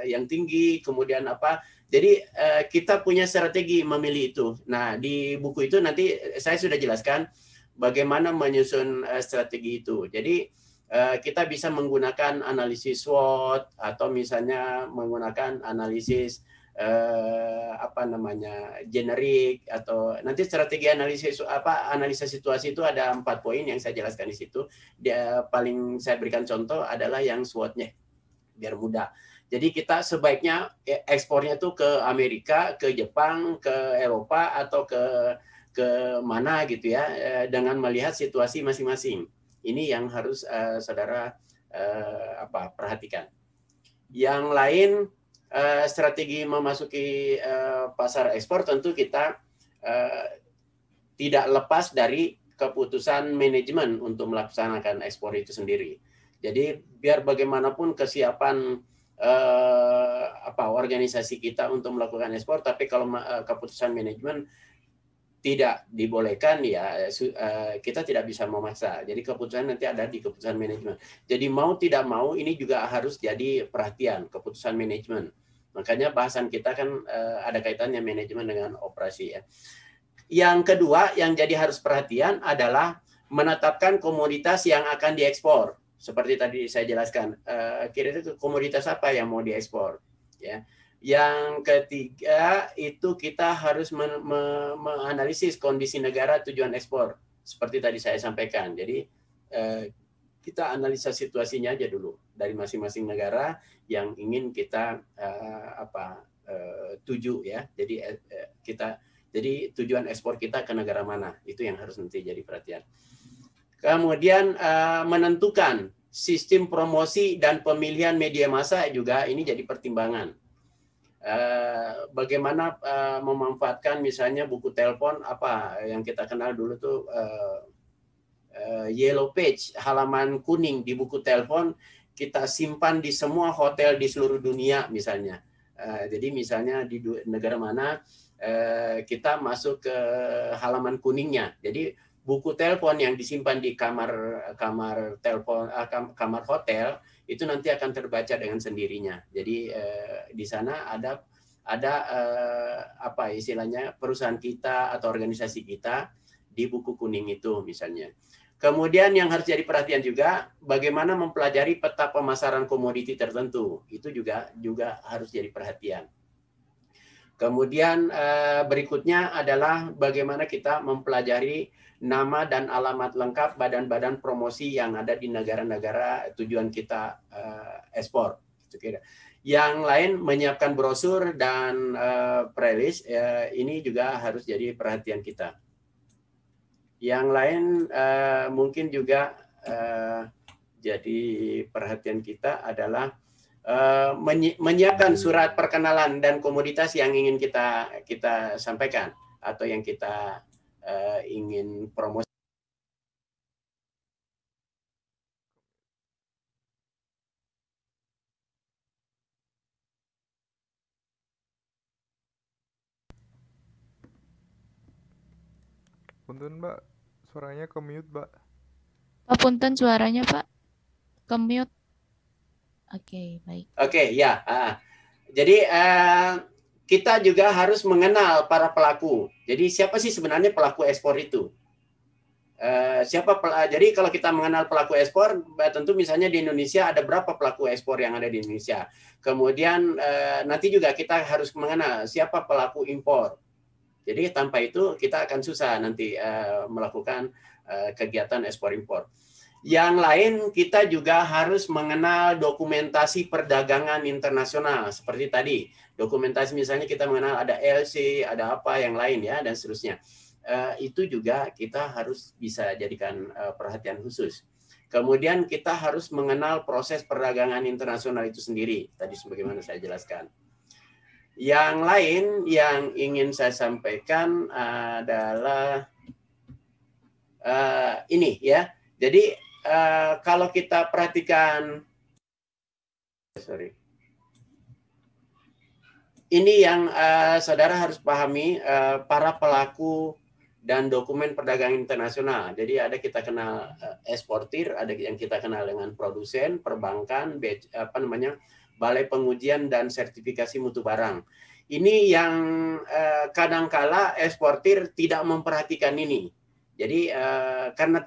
yang tinggi, kemudian jadi kita punya strategi memilih itu. Nah, di buku itu nanti saya sudah jelaskan bagaimana menyusun strategi itu. Jadi kita bisa menggunakan analisis SWOT atau misalnya menggunakan analisis generik, atau nanti strategi analisa situasi itu ada 4 poin yang saya jelaskan di situ. Dia paling saya berikan contoh adalah yang SWOT-nya biar mudah. Jadi kita sebaiknya ekspornya tuh ke Amerika, ke Jepang, ke Eropa atau ke mana gitu ya, dengan melihat situasi masing-masing. Ini yang harus saudara perhatikan. Yang lain, strategi memasuki pasar ekspor tentu kita tidak lepas dari keputusan manajemen untuk melaksanakan ekspor itu sendiri. Jadi biar bagaimanapun kesiapan organisasi kita untuk melakukan ekspor, tapi kalau keputusan manajemen tidak dibolehkan, ya kita tidak bisa memaksa. Jadi keputusan nanti ada di keputusan manajemen. Jadi mau tidak mau ini juga harus jadi perhatian keputusan manajemen. Makanya bahasan kita kan ada kaitannya manajemen dengan operasi ya. Yang kedua yang jadi harus perhatian adalah menetapkan komoditas yang akan diekspor. Seperti tadi saya jelaskan, kira-kira komoditas apa yang mau diekspor ya. Yang ketiga itu kita harus menganalisis kondisi negara tujuan ekspor. Seperti tadi saya sampaikan. Jadi kita analisa situasinya aja dulu dari masing-masing negara yang ingin kita tuju ya. Jadi tujuan ekspor kita ke negara mana, itu yang harus nanti jadi perhatian. Kemudian menentukan sistem promosi dan pemilihan media massa juga ini jadi pertimbangan. Bagaimana memanfaatkan misalnya buku telepon yang kita kenal dulu tuh yellow page, halaman kuning di buku telepon, kita simpan di semua hotel di seluruh dunia misalnya. Jadi misalnya di negara mana kita masuk ke halaman kuningnya. Jadi buku telepon yang disimpan di kamar telepon, kamar hotel itu nanti akan terbaca dengan sendirinya. Jadi di sana ada istilahnya perusahaan kita atau organisasi kita di buku kuning itu misalnya. Kemudian yang harus jadi perhatian juga bagaimana mempelajari peta pemasaran komoditi tertentu. Itu juga harus jadi perhatian. Kemudian berikutnya adalah bagaimana kita mempelajari nama dan alamat lengkap badan-badan promosi yang ada di negara-negara tujuan kita ekspor. Yang lain menyiapkan brosur dan press, ini juga harus jadi perhatian kita. Yang lain mungkin juga jadi perhatian kita adalah menyiapkan surat perkenalan dan komoditas yang ingin kita sampaikan atau yang kita ingin promosi. Punten Mbak, suaranya ke mute Mbak. Pak Punten suaranya Pak ke mute. Oke, baik. Oke, ya. Jadi kita juga harus mengenal para pelaku. Jadi siapa sih sebenarnya pelaku ekspor itu? Jadi kalau kita mengenal pelaku ekspor, tentu misalnya di Indonesia ada berapa pelaku ekspor yang ada di Indonesia. Kemudian nanti juga kita harus mengenal siapa pelaku impor. Jadi tanpa itu kita akan susah nanti melakukan kegiatan ekspor impor. Yang lain kita juga harus mengenal dokumentasi perdagangan internasional seperti tadi. Dokumentasi misalnya kita mengenal ada LC, ada apa yang lain ya dan seterusnya. itu juga kita harus bisa jadikan perhatian khusus. Kemudian kita harus mengenal proses perdagangan internasional itu sendiri, tadi sebagaimana saya jelaskan. Yang lain yang ingin saya sampaikan adalah ini ya. Jadi kalau kita perhatikan, ini yang saudara harus pahami, para pelaku dan dokumen perdagangan internasional. Jadi ada kita kenal eksportir, ada yang kita kenal dengan produsen, perbankan, balai pengujian dan sertifikasi mutu barang. Ini yang kadangkala eksportir tidak memperhatikan ini. Jadi karena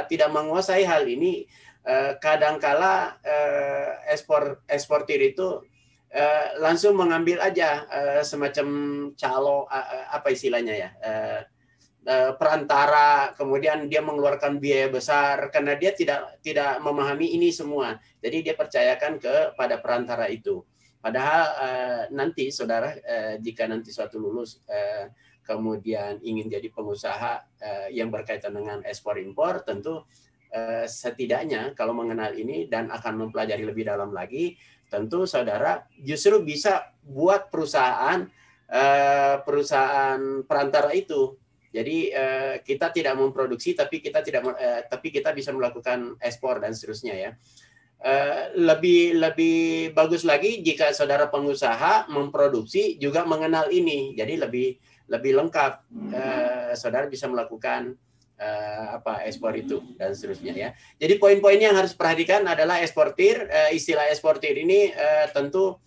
tidak menguasai hal ini, kadangkala eksportir itu langsung mengambil aja semacam calo, apa istilahnya ya, perantara, kemudian dia mengeluarkan biaya besar karena dia tidak memahami ini semua. Jadi dia percayakan kepada perantara itu. Padahal nanti saudara jika nanti suatu lulus kemudian ingin jadi pengusaha yang berkaitan dengan ekspor impor, tentu setidaknya kalau mengenal ini dan akan mempelajari lebih dalam lagi, tentu saudara justru bisa buat perusahaan perantara itu. Jadi kita tidak memproduksi, tapi kita bisa melakukan ekspor dan seterusnya ya. Lebih bagus lagi jika saudara pengusaha memproduksi juga mengenal ini. Jadi lebih lengkap. Saudara bisa melakukan ekspor itu dan seterusnya ya. Jadi poin-poin yang harus perhatikan adalah eksportir. Istilah eksportir ini tentu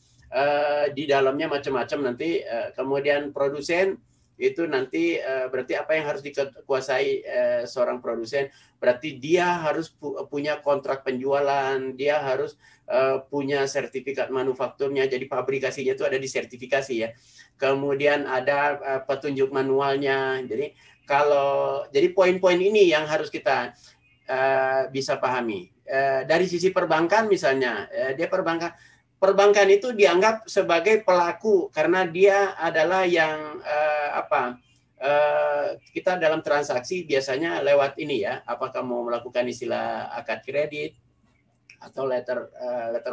di dalamnya macam-macam nanti. Kemudian produsen itu nanti berarti apa yang harus dikuasai seorang produsen, berarti dia harus punya kontrak penjualan, dia harus punya sertifikat manufakturnya, jadi pabrikasinya itu ada di sertifikasi ya. Kemudian ada petunjuk manualnya. Jadi poin-poin ini yang harus kita bisa pahami. Dari sisi perbankan misalnya, perbankan itu dianggap sebagai pelaku karena dia adalah yang kita dalam transaksi biasanya lewat ini ya, apakah mau melakukan istilah akad kredit atau letter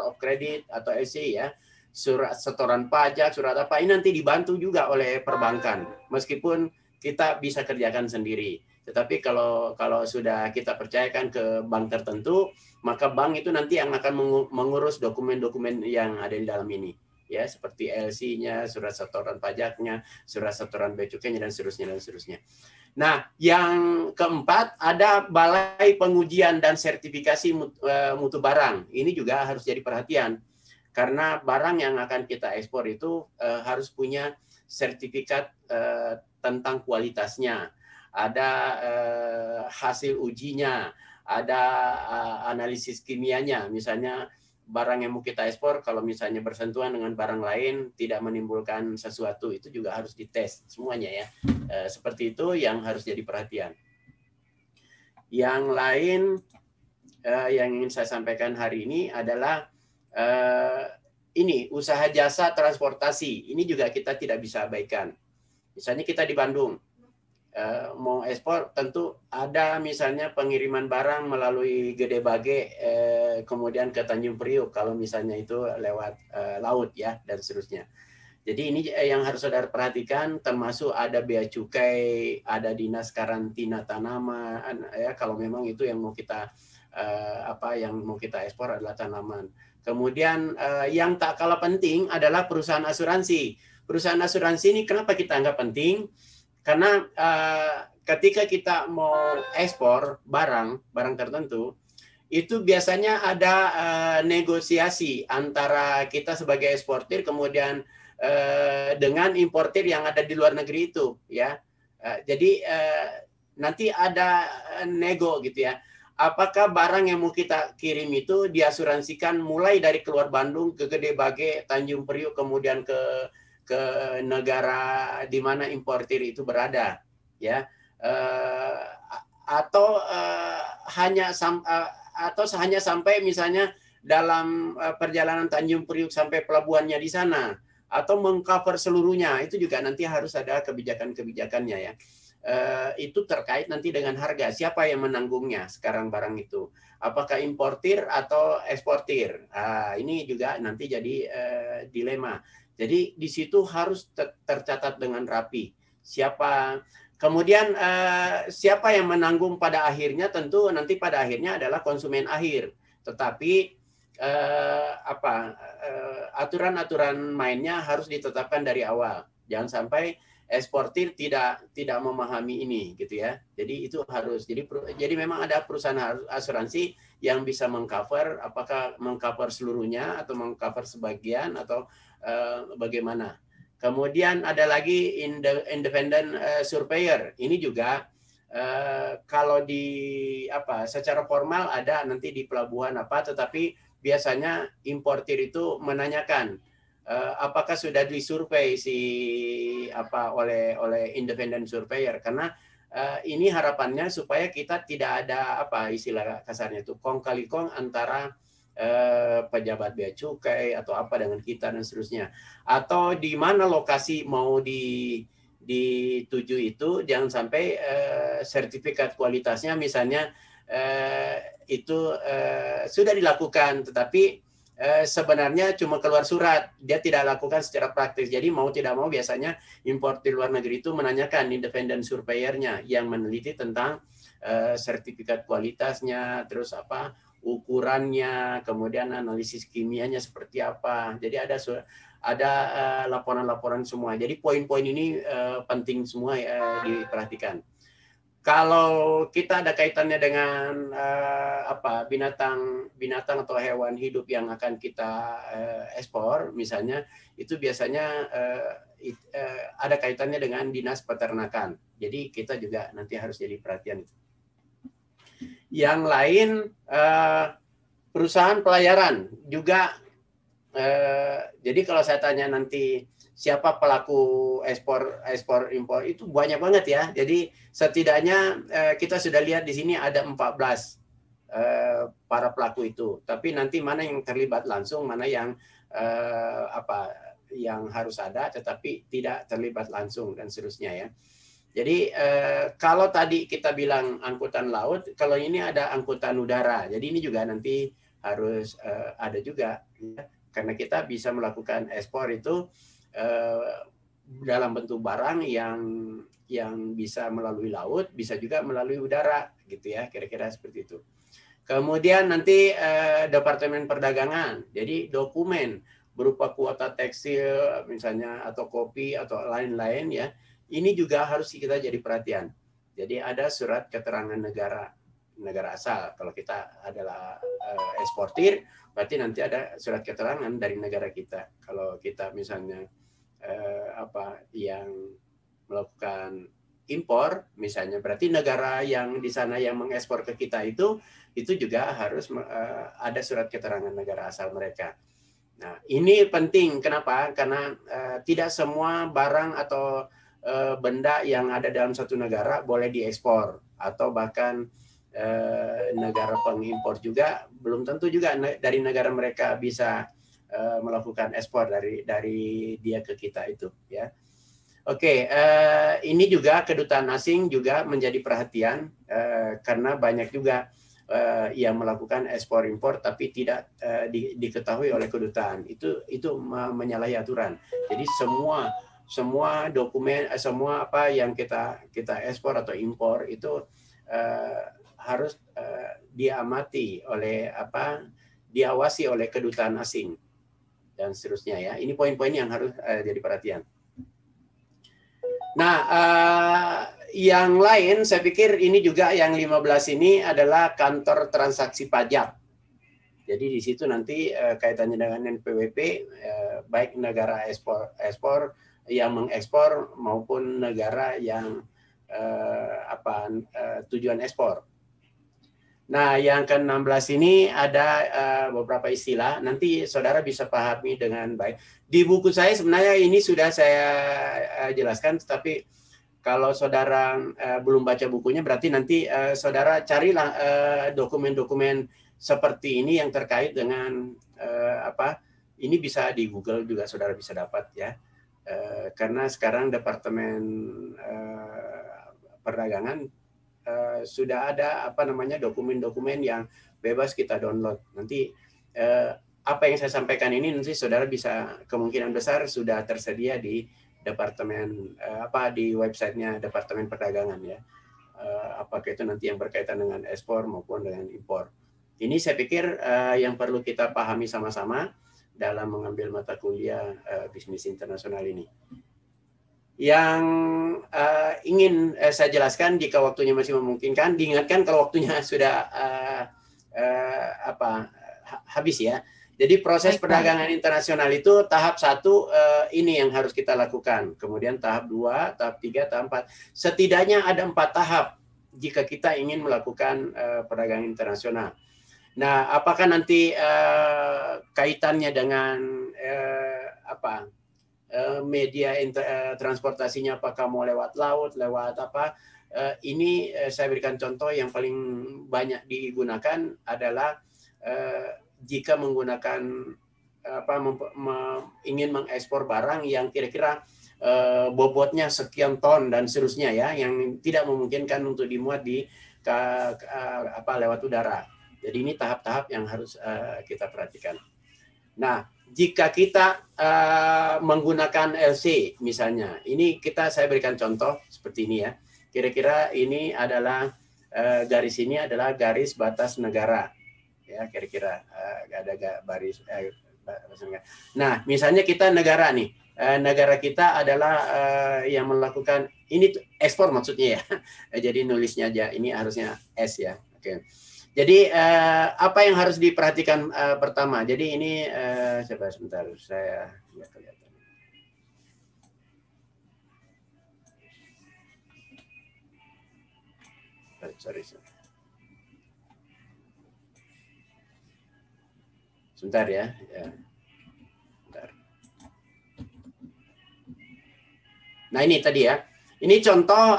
of credit atau LC ya, surat setoran pajak, surat apa, ini nanti dibantu juga oleh perbankan meskipun kita bisa kerjakan sendiri. Tetapi kalau sudah kita percayakan ke bank tertentu, maka bank itu nanti yang akan mengurus dokumen-dokumen yang ada di dalam ini. Ya, seperti LC-nya, surat setoran pajaknya, surat setoran bea cukainya, dan seterusnya. Nah, yang keempat, ada balai pengujian dan sertifikasi mutu barang. Ini juga harus jadi perhatian. Karena barang yang akan kita ekspor itu harus punya sertifikat tentang kualitasnya, ada hasil ujinya, ada analisis kimianya. Misalnya barang yang mau kita ekspor, kalau misalnya bersentuhan dengan barang lain tidak menimbulkan sesuatu, itu juga harus dites semuanya ya. Seperti itu yang harus jadi perhatian. Yang lain yang ingin saya sampaikan hari ini adalah ini usaha jasa transportasi. Ini juga kita tidak bisa abaikan. Misalnya kita di Bandung, mau ekspor, tentu ada misalnya pengiriman barang melalui Gede Bage, kemudian ke Tanjung Priuk, kalau misalnya itu lewat laut ya, dan seterusnya. Jadi ini yang harus saudara perhatikan, termasuk ada bea cukai, ada dinas karantina tanaman, ya, kalau memang itu yang mau kita yang mau kita ekspor adalah tanaman. Kemudian yang tak kalah penting adalah perusahaan asuransi. Perusahaan asuransi ini kenapa kita anggap penting? Karena ketika kita mau ekspor barang tertentu, itu biasanya ada negosiasi antara kita sebagai eksportir kemudian dengan importir yang ada di luar negeri itu, ya. Jadi nanti ada nego gitu ya. Apakah barang yang mau kita kirim itu diasuransikan mulai dari keluar Bandung ke Gede Bage, Tanjung Priuk, kemudian ke negara di mana importir itu berada, ya, atau hanya sampai misalnya dalam perjalanan Tanjung Priuk sampai pelabuhannya di sana, atau mengcover seluruhnya, itu juga nanti harus ada kebijakan-kebijakannya ya. Itu terkait nanti dengan harga, siapa yang menanggungnya sekarang barang itu, apakah importir atau eksportir. Ini juga nanti jadi dilema. Jadi di situ harus tercatat dengan rapi siapa. Kemudian siapa yang menanggung pada akhirnya, tentu nanti pada akhirnya adalah konsumen akhir. Tetapi aturan-aturan mainnya harus ditetapkan dari awal. Jangan sampai eksportir tidak memahami ini gitu ya. Jadi itu harus jadi memang ada perusahaan asuransi yang bisa mengcover, apakah mengcover seluruhnya atau mengcover sebagian atau bagaimana. Kemudian ada lagi independent surveyor. Ini juga kalau secara formal ada nanti di pelabuhan tetapi biasanya importir itu menanyakan apakah sudah disurvei oleh independent surveyor, karena ini harapannya supaya kita tidak ada istilah kasarnya itu kong kali kong antara pejabat bea cukai atau dengan kita dan seterusnya, atau di mana lokasi mau dituju itu jangan sampai sertifikat kualitasnya misalnya itu sudah dilakukan tetapi sebenarnya cuma keluar surat, dia tidak lakukan secara praktis. Jadi mau tidak mau biasanya impor di luar negeri itu menanyakan independent surveyor-nya yang meneliti tentang sertifikat kualitasnya, terus ukurannya, kemudian analisis kimianya seperti apa. Jadi ada laporan-laporan semua. Jadi poin-poin ini penting semua diperhatikan. Kalau kita ada kaitannya dengan binatang atau hewan hidup yang akan kita ekspor, misalnya itu biasanya ada kaitannya dengan dinas peternakan. Jadi kita juga nanti harus jadi perhatian itu. Yang lain perusahaan pelayaran juga. Jadi kalau saya tanya nanti siapa pelaku ekspor impor itu banyak banget ya. Jadi setidaknya kita sudah lihat di sini ada 14 para pelaku itu. Tapi nanti mana yang terlibat langsung, mana yang yang harus ada tetapi tidak terlibat langsung dan seterusnya ya. Jadi kalau tadi kita bilang angkutan laut, kalau ini ada angkutan udara. Jadi ini juga nanti harus ada juga ya. Karena kita bisa melakukan ekspor itu dalam bentuk barang yang bisa melalui laut, bisa juga melalui udara, gitu ya, kira-kira seperti itu. Kemudian nanti Departemen Perdagangan, jadi dokumen berupa kuota tekstil misalnya atau kopi atau lain-lain ya, ini juga harus kita jadi perhatian. Jadi ada surat keterangan negara asal. Kalau kita adalah eksportir, berarti nanti ada surat keterangan dari negara kita. Kalau kita misalnya yang melakukan impor misalnya, berarti negara yang di sana yang mengekspor ke kita itu juga harus ada surat keterangan negara asal mereka. Nah, ini penting. Kenapa? Karena tidak semua barang atau benda yang ada dalam satu negara boleh diekspor, atau bahkan negara pengimpor juga belum tentu juga dari negara mereka bisa melakukan ekspor dari dia ke kita itu ya. Oke, ini juga kedutaan asing juga menjadi perhatian karena banyak juga yang melakukan ekspor impor tapi tidak diketahui oleh kedutaan. Itu menyalahi aturan. Jadi semua dokumen, semua apa yang kita ekspor atau impor itu harus diamati oleh diawasi oleh kedutaan asing dan seterusnya ya. Ini poin-poin yang harus jadi perhatian. Nah, yang lain saya pikir ini juga yang 15 ini adalah kantor transaksi pajak. Jadi di situ nanti kaitannya dengan NPWP, baik negara ekspor yang mengekspor maupun negara yang tujuan ekspor. Nah, yang ke-16 ini ada beberapa istilah. Nanti saudara bisa pahami dengan baik. Di buku saya sebenarnya ini sudah saya jelaskan, tetapi kalau saudara belum baca bukunya, berarti nanti saudara carilah dokumen-dokumen seperti ini yang terkait dengan Ini bisa di Google juga saudara bisa dapat ya. Karena sekarang Departemen Perdagangan sudah ada dokumen-dokumen yang bebas kita download. Nanti apa yang saya sampaikan ini nanti saudara bisa kemungkinan besar sudah tersedia di Departemen di websitenya Departemen Perdagangan ya. Apakah itu nanti yang berkaitan dengan ekspor maupun dengan impor. Ini saya pikir yang perlu kita pahami sama-sama dalam mengambil mata kuliah bisnis internasional ini. Yang ingin saya jelaskan jika waktunya masih memungkinkan, diingatkan kalau waktunya sudah habis ya. Jadi proses perdagangan internasional itu tahap 1 ini yang harus kita lakukan. Kemudian tahap 2, tahap 3, tahap 4. Setidaknya ada 4 tahap jika kita ingin melakukan perdagangan internasional. Nah, apakah nanti kaitannya dengan media transportasinya, apakah mau lewat laut, lewat apa? Ini saya berikan contoh yang paling banyak digunakan adalah jika menggunakan ingin mengekspor barang yang kira-kira bobotnya sekian ton dan seterusnya ya, yang tidak memungkinkan untuk dimuat di lewat udara. Jadi ini tahap-tahap yang harus kita perhatikan. Nah, jika kita menggunakan LC misalnya, ini saya berikan contoh seperti ini ya. Kira-kira ini adalah garis ini adalah garis batas negara. Ya, kira-kira ada baris Nah, misalnya kita negara nih. Negara kita adalah yang melakukan ini ekspor maksudnya ya. Jadi nulisnya aja ini harusnya S ya. Oke. Jadi apa yang harus diperhatikan pertama? Jadi ini coba sebentar saya ya kelihatan. Sorry. Sebentar ya. Sebentar. Nah ini tadi ya. Ini contoh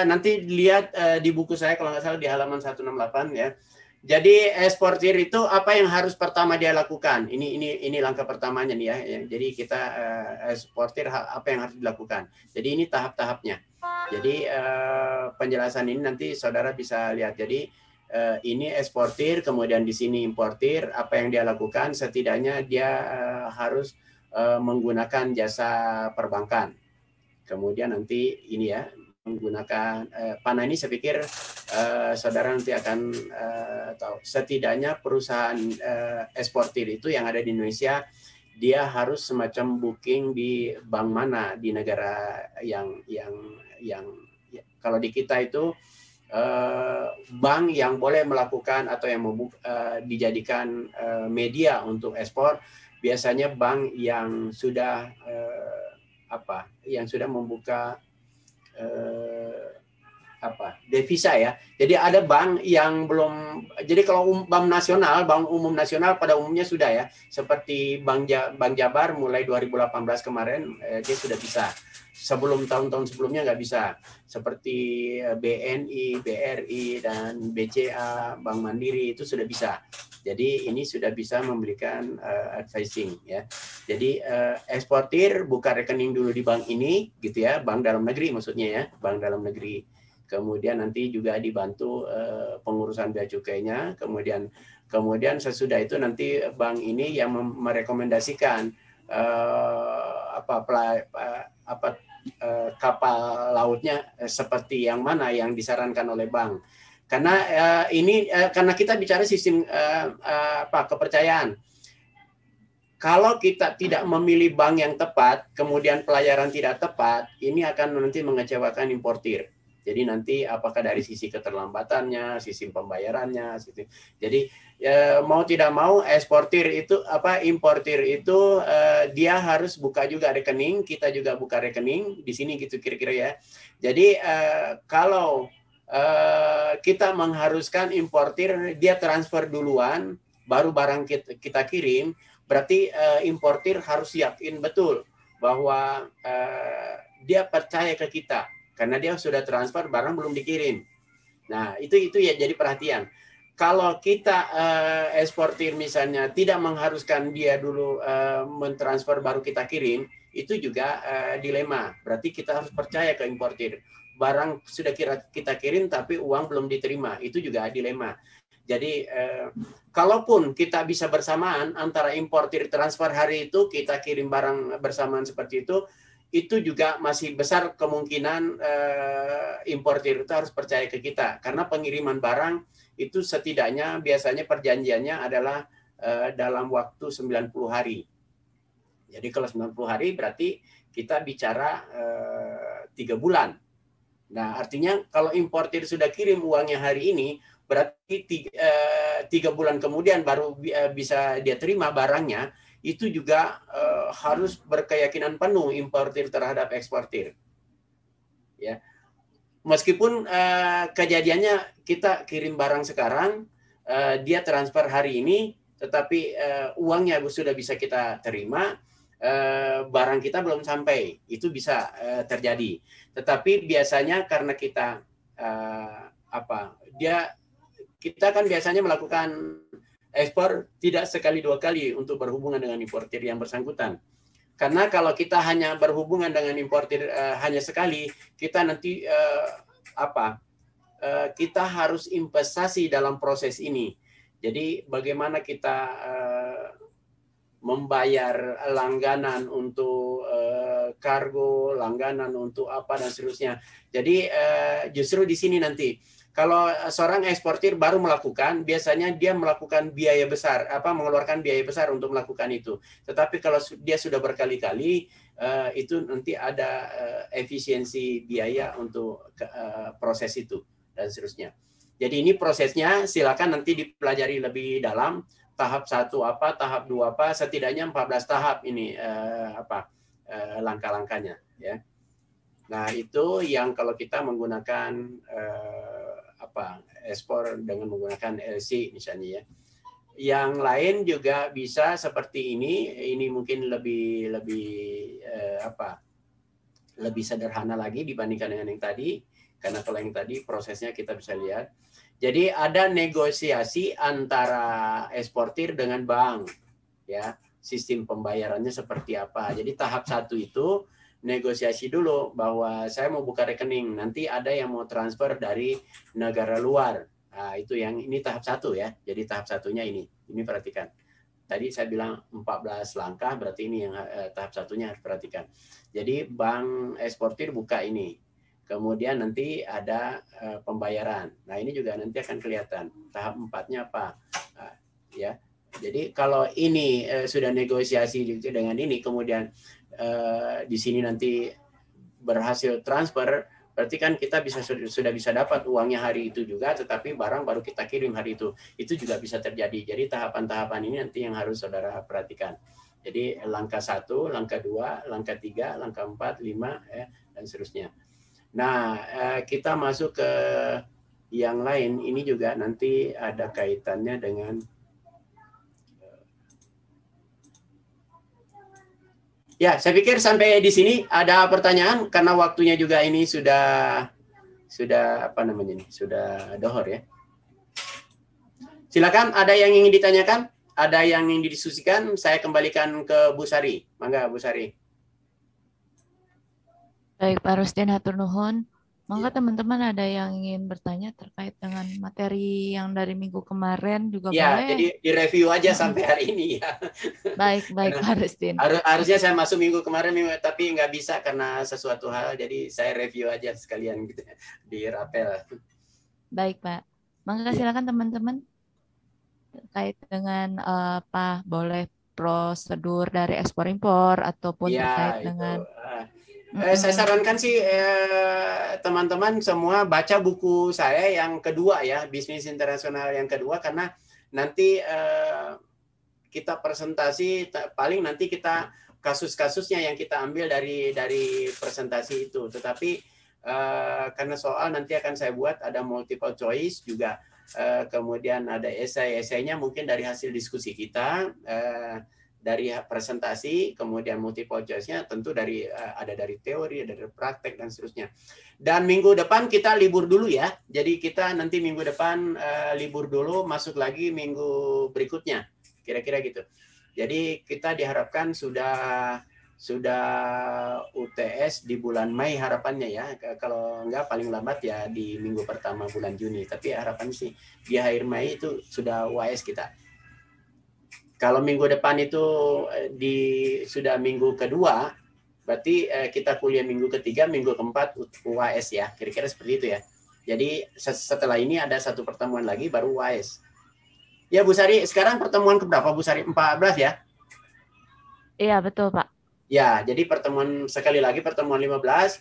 nanti lihat di buku saya kalau nggak salah di halaman 168 ya. Jadi eksportir itu apa yang harus pertama dia lakukan? Ini langkah pertamanya nih ya. Jadi kita eksportir apa yang harus dilakukan. Jadi ini tahap-tahapnya. Jadi penjelasan ini nanti saudara bisa lihat. Jadi ini eksportir, kemudian di sini importir. Apa yang dia lakukan? Setidaknya dia harus menggunakan jasa perbankan. Kemudian nanti ini ya menggunakan panah ini saya pikir saudara nanti akan tahu. Setidaknya perusahaan eksportir itu yang ada di Indonesia dia harus semacam booking di bank mana di negara yang kalau di kita itu bank yang boleh melakukan atau yang dijadikan media untuk ekspor biasanya bank yang sudah membuka devisa ya. Jadi ada bank yang belum. Jadi kalau bank umum nasional pada umumnya sudah ya. Seperti Bank Jabar mulai 2018 kemarin dia sudah bisa. Sebelum tahun-tahun sebelumnya nggak bisa. Seperti BNI, BRI dan BCA, Bank Mandiri itu sudah bisa. Jadi ini sudah bisa memberikan advising ya. Jadi eksportir buka rekening dulu di bank ini gitu ya, bank dalam negeri maksudnya ya, bank dalam negeri. Kemudian nanti juga dibantu pengurusan bea cukainya, kemudian sesudah itu nanti bank ini yang merekomendasikan kapal lautnya seperti yang mana yang disarankan oleh bank. Karena karena kita bicara sistem kepercayaan. Kalau kita tidak memilih bank yang tepat, kemudian pelayaran tidak tepat, ini akan nanti mengecewakan importir. Jadi nanti apakah dari sisi keterlambatannya, sisi pembayarannya, jadi mau tidak mau importir itu dia harus buka juga rekening, kita juga buka rekening di sini gitu kira-kira ya. Jadi kalau kita mengharuskan importir dia transfer duluan baru barang kita kirim, berarti importir harus yakin betul bahwa dia percaya ke kita karena dia sudah transfer barang belum dikirim. Nah, itu ya jadi perhatian. kalau kita eksportir misalnya tidak mengharuskan dia dulu mentransfer baru kita kirim, itu juga dilema. Berarti kita harus percaya ke importir. Barang sudah kita kirim tapi uang belum diterima, itu juga dilema. Jadi kalaupun kita bisa bersamaan antara importir transfer hari itu, kita kirim barang bersamaan seperti itu juga masih besar kemungkinan importir itu harus percaya ke kita. Karena pengiriman barang itu setidaknya biasanya perjanjiannya adalah dalam waktu 90 hari. Jadi kalau 90 hari berarti kita bicara 3 bulan. Nah, artinya kalau importir sudah kirim uangnya hari ini, berarti 3 bulan kemudian baru bisa dia terima barangnya, itu juga harus berkeyakinan penuh importir terhadap eksportir. Ya. Meskipun kejadiannya kita kirim barang sekarang, dia transfer hari ini, tetapi uangnya sudah bisa kita terima, barang kita belum sampai, itu bisa terjadi. Tetapi biasanya karena kita kita kan biasanya melakukan ekspor tidak sekali 2 kali untuk berhubungan dengan importir yang bersangkutan. Karena kalau kita hanya berhubungan dengan importir hanya sekali, kita nanti kita harus investasi dalam proses ini. Jadi bagaimana kita membayar langganan untuk kargo, langganan untuk apa dan seterusnya. Jadi justru di sini nanti kalau seorang eksportir baru melakukan, biasanya dia melakukan biaya besar, mengeluarkan biaya besar untuk melakukan itu. Tetapi kalau dia sudah berkali-kali, itu nanti ada efisiensi biaya untuk proses itu dan seterusnya. Jadi ini prosesnya, silakan nanti dipelajari lebih dalam. Tahap 1 apa, tahap 2 apa, setidaknya 14 tahap ini langkah-langkahnya. Ya. Nah itu yang kalau kita menggunakan ekspor dengan menggunakan LC misalnya ya. Yang lain juga bisa seperti ini mungkin lebih sederhana lagi dibandingkan dengan yang tadi, karena kalau yang tadi prosesnya kita bisa lihat. Jadi ada negosiasi antara eksportir dengan bank, ya sistem pembayarannya seperti apa. Jadi tahap 1 itu negosiasi dulu bahwa saya mau buka rekening, nanti ada yang mau transfer dari negara luar. Nah, itu yang ini tahap 1 ya. Jadi tahap 1-nya ini perhatikan. Tadi saya bilang 14 langkah, berarti ini yang tahap 1-nya harus perhatikan. Jadi bank eksportir buka ini. Kemudian nanti ada pembayaran. Nah, ini juga nanti akan kelihatan. Tahap 4-nya apa? Ya. Jadi kalau ini sudah negosiasi dengan ini, kemudian di sini nanti berhasil transfer, berarti kan kita sudah bisa dapat uangnya hari itu juga, tetapi barang baru kita kirim hari itu juga bisa terjadi. Jadi tahapan-tahapan ini nanti yang harus saudara perhatikan. Jadi langkah 1, langkah 2, langkah 3, langkah 4, 5, dan seterusnya. Nah, kita masuk ke yang lain, ini juga nanti ada kaitannya dengan ya, saya pikir sampai di sini ada pertanyaan karena waktunya juga ini sudah sudah dohor ya. Silakan, ada yang ingin ditanyakan, ada yang ingin didiskusikan, saya kembalikan ke Bu Sari. Mangga Bu Sari. Baik, Pak Rustin, hatur nuhun. Maka teman-teman ada yang ingin bertanya terkait dengan materi yang dari minggu kemarin juga ya, boleh. jadi direview aja sampai hari ini ya. Baik, Pak Rustin. Harusnya saya masuk minggu kemarin, tapi nggak bisa karena sesuatu hal, jadi saya review aja sekalian gitu di rapel. Baik, Pak. Maka silakan teman-teman terkait dengan boleh prosedur dari ekspor impor ataupun terkait dengan saya sarankan sih teman-teman semua baca buku saya yang kedua ya, Bisnis Internasional yang kedua, karena nanti kita presentasi paling nanti kita kasus-kasusnya yang kita ambil dari presentasi itu. Tetapi karena soal nanti akan saya buat ada multiple choice juga, kemudian ada esai-esainya mungkin dari hasil diskusi kita. dari presentasi, kemudian multiple choice-nya tentu dari ada dari teori, ada dari praktek dan seterusnya. Dan minggu depan kita libur dulu ya. Jadi kita nanti minggu depan libur dulu, masuk lagi minggu berikutnya. Kira-kira gitu. Jadi kita diharapkan sudah UTS di bulan Mei harapannya ya. Kalau enggak paling lambat ya di minggu pertama bulan Juni. Tapi harapan sih di akhir Mei itu sudah UAS kita. Kalau minggu depan itu sudah minggu kedua, berarti kita kuliah minggu ketiga, minggu keempat UAS ya. Kira-kira seperti itu ya. Jadi setelah ini ada satu pertemuan lagi baru UAS. Ya Bu Sari, sekarang pertemuan keberapa Bu Sari? 14 ya? Iya, betul Pak. Ya, jadi pertemuan sekali lagi pertemuan 15,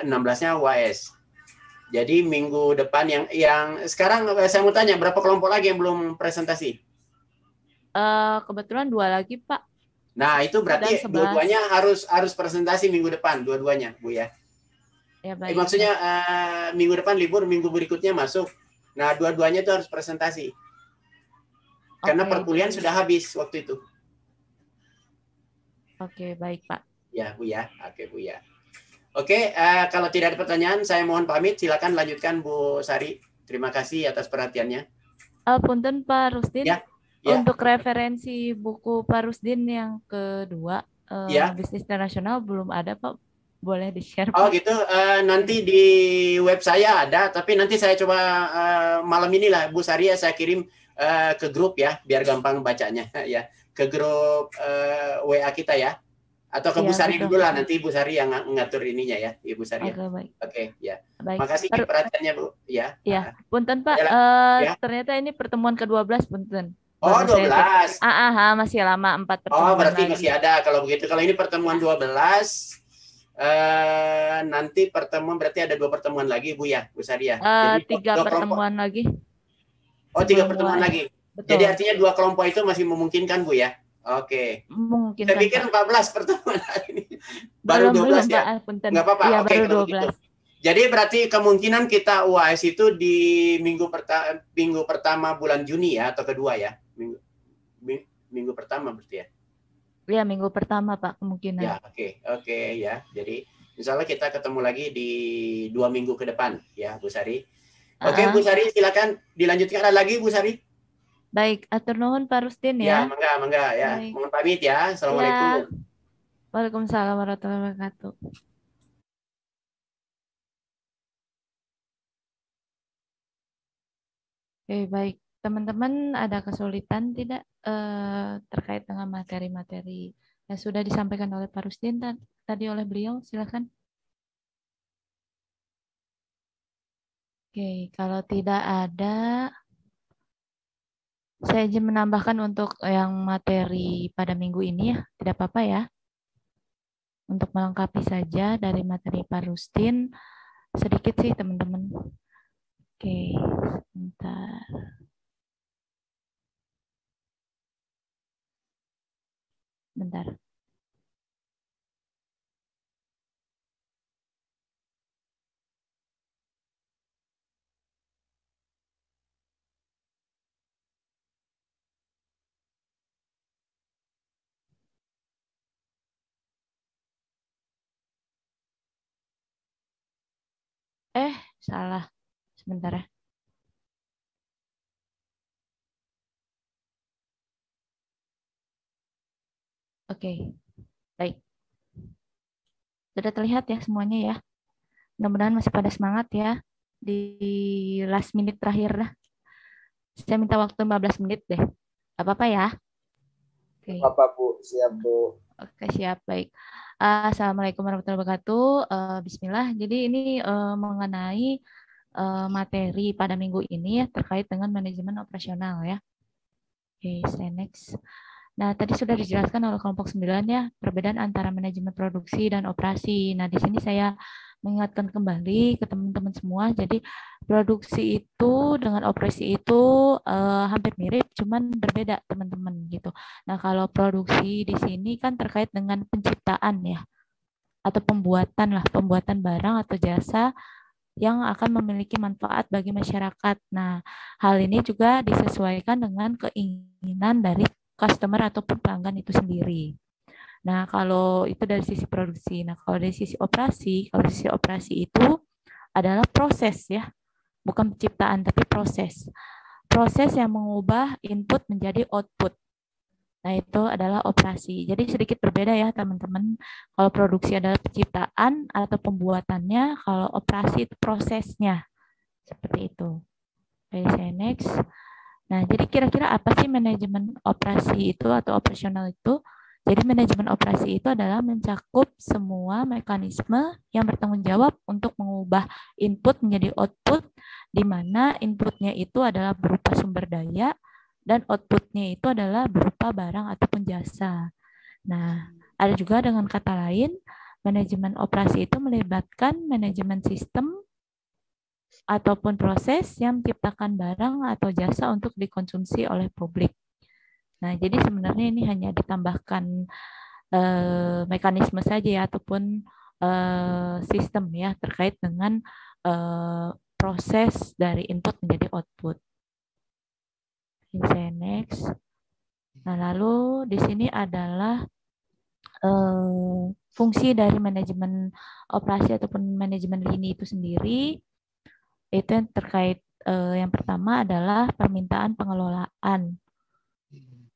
16-nya UAS. Jadi minggu depan yang sekarang saya mau tanya berapa kelompok lagi yang belum presentasi? Kebetulan 2 lagi Pak. Nah itu berarti dua-duanya harus presentasi minggu depan, dua-duanya Bu ya. Ya baik. Maksudnya minggu depan libur, minggu berikutnya masuk. Nah dua-duanya itu harus presentasi. Karena perkuliahan sudah habis waktu itu. Oke, baik Pak. Ya Bu ya, oke Bu ya. Oke, kalau tidak ada pertanyaan, saya mohon pamit. Silakan lanjutkan Bu Sari. Terima kasih atas perhatiannya. Punten Pak Rusdin. Ya. Untuk referensi buku Pak Rusdin yang kedua, Bisnis Internasional belum ada Pak. Boleh di-share Pak? Oh gitu, nanti di web saya ada, tapi nanti saya coba malam inilah Bu Sari ya, saya kirim ke grup ya, biar gampang bacanya ya. Ke grup WA kita ya. Atau ke Bu Sari dulu lah, nanti Bu Sari yang ngatur ininya ya, Ibu Sari. Oke, ya. Baik. Makasih perhatiannya Bu. Ya. Ya, punten Pak. Ternyata ini pertemuan ke-12 punten. Oh, 12. Masih lama 4 pertemuan. Oh, berarti lagi. masih ada kalau begitu. Kalau ini pertemuan 12, nanti pertemuan berarti ada 2 pertemuan lagi Bu ya, Bu Sari ya. Jadi 3 pertemuan lagi. Oh, 3 pertemuan lagi. Betul. Jadi artinya 2 kelompok itu masih memungkinkan Bu ya. Oke. Mungkin. Saya pikir 14 pertemuan hari ini. Baru 12 ya. Enggak apa-apa. Ya, oke, baru kalau 12. begitu. Jadi berarti kemungkinan kita UAS itu di minggu pertama bulan Juni ya, atau kedua ya? Minggu pertama berarti ya? Ya, minggu pertama Pak kemungkinan. Ya, oke ya. Jadi insya Allah kita ketemu lagi di 2 minggu ke depan ya, Bu Sari. Oke, Bu Sari silakan dilanjutkan. Ada lagi Bu Sari? Baik, atur nuhun Pak Rusdin Ya, ya. mangga ya. Baik. Mohon pamit ya. Assalamualaikum. Ya. Waalaikumsalam warahmatullahi wabarakatuh. Oke, baik. Teman-teman ada kesulitan tidak terkait dengan materi-materi yang sudah disampaikan oleh Pak Rusdin tadi oleh beliau? Silakan. Oke, kalau tidak ada, saya izin menambahkan untuk yang materi pada minggu ini ya, tidak apa-apa ya. Untuk melengkapi saja dari materi Pak Rusdin, sedikit sih teman-teman. Oke, sebentar. Bentar. Salah. Sebentar ya. Oke, baik. Sudah terlihat ya semuanya ya. Mudah-mudahan masih pada semangat ya di last minute terakhir dah. Saya minta waktu 15 menit deh. Apa-apa ya? Oke. Apa Bu? Siap Bu. Oke, siap. Baik. Assalamualaikum warahmatullahi wabarakatuh. Bismillah. Jadi ini mengenai materi pada minggu ini ya terkait dengan manajemen operasional ya. Oke, saya next. Nah, tadi sudah dijelaskan oleh kelompok 9 ya, perbedaan antara manajemen produksi dan operasi. Nah, di sini saya mengingatkan kembali ke teman-teman semua, jadi produksi itu dengan operasi itu hampir mirip, cuman berbeda teman-teman gitu. Nah, kalau produksi di sini kan terkait dengan penciptaan ya, atau pembuatan barang atau jasa yang akan memiliki manfaat bagi masyarakat. Nah, hal ini juga disesuaikan dengan keinginan dari customer ataupun pelanggan itu sendiri. Nah, kalau itu dari sisi produksi. Nah, kalau dari sisi operasi, kalau sisi operasi itu adalah proses ya, bukan penciptaan tapi proses. Proses yang mengubah input menjadi output. Nah, itu adalah operasi. Jadi sedikit berbeda ya, teman-teman. Kalau produksi adalah penciptaan atau pembuatannya, kalau operasi itu prosesnya. Seperti itu. Oke, saya next. Nah, jadi kira-kira apa sih manajemen operasi itu atau operasional itu? Jadi manajemen operasi itu adalah mencakup semua mekanisme yang bertanggung jawab untuk mengubah input menjadi output, di mana inputnya itu adalah berupa sumber daya, dan outputnya itu adalah berupa barang ataupun jasa. Nah, ada juga dengan kata lain, manajemen operasi itu melibatkan manajemen sistem ataupun proses yang menciptakan barang atau jasa untuk dikonsumsi oleh publik. Nah, jadi sebenarnya ini hanya ditambahkan mekanisme saja ya, ataupun sistem ya terkait dengan proses dari input menjadi output. Saya next. Nah, lalu di sini adalah fungsi dari manajemen operasi ataupun manajemen lini itu sendiri. Itu yang terkait yang pertama adalah permintaan pengelolaan.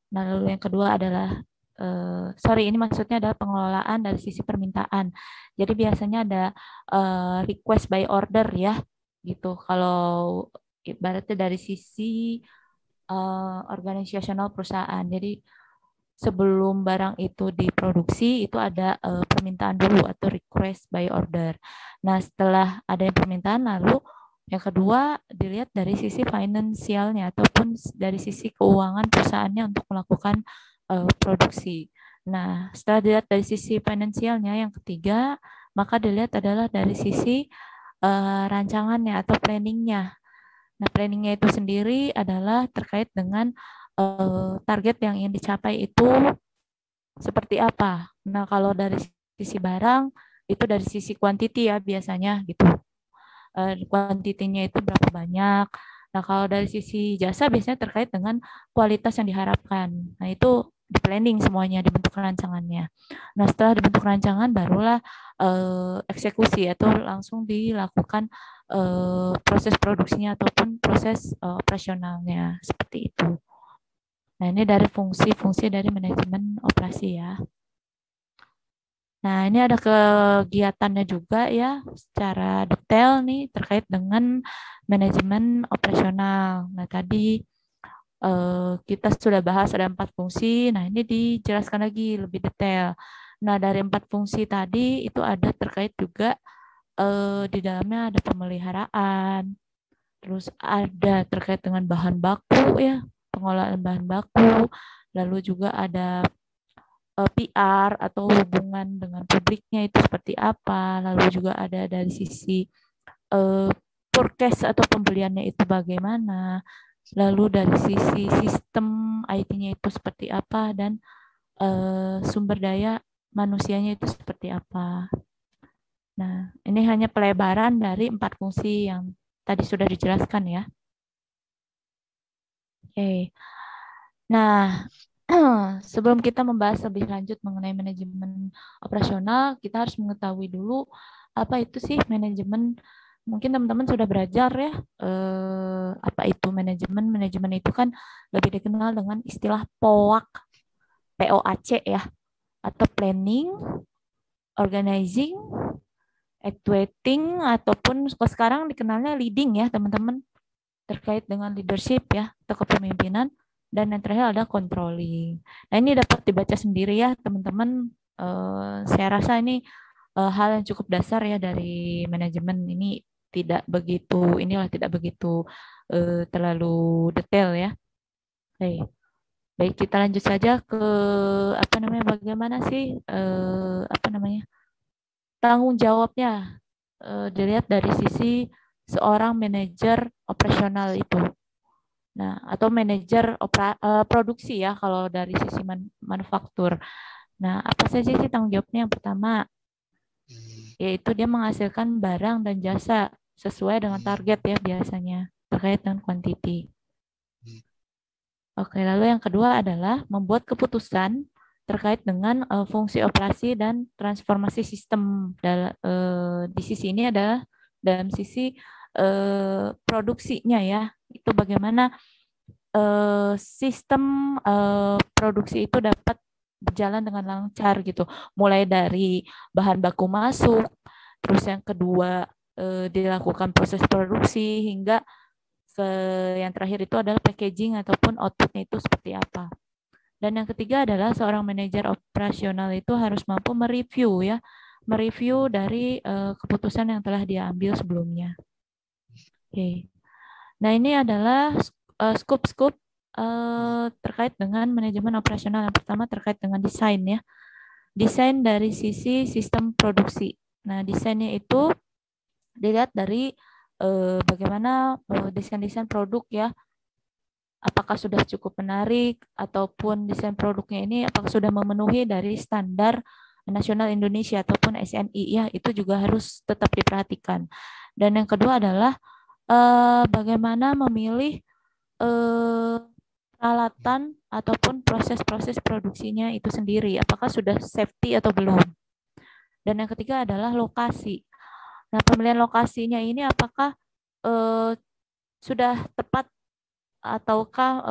Nah, lalu yang kedua adalah ini maksudnya adalah pengelolaan dari sisi permintaan. Jadi biasanya ada request by order ya, gitu. Kalau ibaratnya dari sisi organisasional perusahaan. Jadi sebelum barang itu diproduksi itu ada permintaan dulu atau request by order. Nah, setelah ada permintaan, lalu yang kedua dilihat dari sisi finansialnya ataupun dari sisi keuangan perusahaannya untuk melakukan produksi. Nah, setelah dilihat dari sisi finansialnya, yang ketiga maka dilihat adalah dari sisi rancangannya atau planningnya. Nah, planningnya itu sendiri adalah terkait dengan target yang ingin dicapai itu seperti apa. Nah, kalau dari sisi barang, itu dari sisi quantity ya biasanya gitu. Kuantitinya itu berapa banyak. Nah, kalau dari sisi jasa biasanya terkait dengan kualitas yang diharapkan. Nah, itu di planning semuanya, dibentuk rancangannya. Nah, setelah dibentuk rancangan, barulah eksekusi atau langsung dilakukan proses produksinya ataupun proses operasionalnya, seperti itu. Nah, ini dari fungsi-fungsi dari manajemen operasi ya. Nah, ini ada kegiatannya juga ya, secara detail nih terkait dengan manajemen operasional. Nah, tadi kita sudah bahas ada 4 fungsi. Nah, ini dijelaskan lagi lebih detail. Nah, dari 4 fungsi tadi itu ada terkait juga di dalamnya ada pemeliharaan, terus ada terkait dengan bahan baku ya, pengelolaan bahan baku, lalu juga ada PR atau hubungan dengan publiknya itu seperti apa, lalu juga ada dari sisi forecast atau pembeliannya itu bagaimana, lalu dari sisi sistem IT-nya itu seperti apa, dan sumber daya manusianya itu seperti apa. Nah, ini hanya pelebaran dari 4 fungsi yang tadi sudah dijelaskan ya. Oke. Nah, sebelum kita membahas lebih lanjut mengenai manajemen operasional, kita harus mengetahui dulu apa itu sih manajemen. Mungkin teman-teman sudah belajar ya, apa itu manajemen. Manajemen itu kan lebih dikenal dengan istilah POAC, POAC ya, atau planning, organizing, actuating, ataupun sekarang dikenalnya leading ya teman-teman, terkait dengan leadership ya atau kepemimpinan, dan yang terakhir ada controlling. Nah, ini dapat dibaca sendiri ya teman-teman. Saya rasa ini hal yang cukup dasar ya dari manajemen. Ini tidak begitu terlalu detail ya. Baik, kita lanjut saja ke bagaimana sih tanggung jawabnya dilihat dari sisi seorang manajer operasional itu. Nah, atau manajer produksi ya kalau dari sisi manufaktur. Nah, apa saja sih tanggung jawabnya? Yang pertama, yaitu dia menghasilkan barang dan jasa sesuai dengan target ya biasanya terkait dengan quantity. Oke, lalu yang kedua adalah membuat keputusan terkait dengan fungsi operasi dan transformasi sistem. Di sisi ini adalah dalam sisi produksinya ya, itu bagaimana sistem produksi itu dapat berjalan dengan lancar gitu. Mulai dari bahan baku masuk, terus yang kedua dilakukan proses produksi hingga yang terakhir itu adalah packaging ataupun outputnya itu seperti apa. Dan yang ketiga adalah seorang manajer operasional itu harus mampu mereview ya, mereview dari keputusan yang telah dia ambil sebelumnya. Oke. Nah, ini adalah scoop-scoop terkait dengan manajemen operasional. Yang pertama terkait dengan desain ya. Desain dari sisi sistem produksi. Nah, desainnya itu dilihat dari bagaimana desain-desain produk ya. Apakah sudah cukup menarik ataupun desain produknya ini apakah sudah memenuhi dari standar nasional Indonesia ataupun SNI ya, itu juga harus tetap diperhatikan. Dan yang kedua adalah bagaimana memilih peralatan ataupun proses-proses produksinya itu sendiri, apakah sudah safety atau belum. Dan yang ketiga adalah lokasi. Nah, pemilihan lokasinya ini apakah sudah tepat ataukah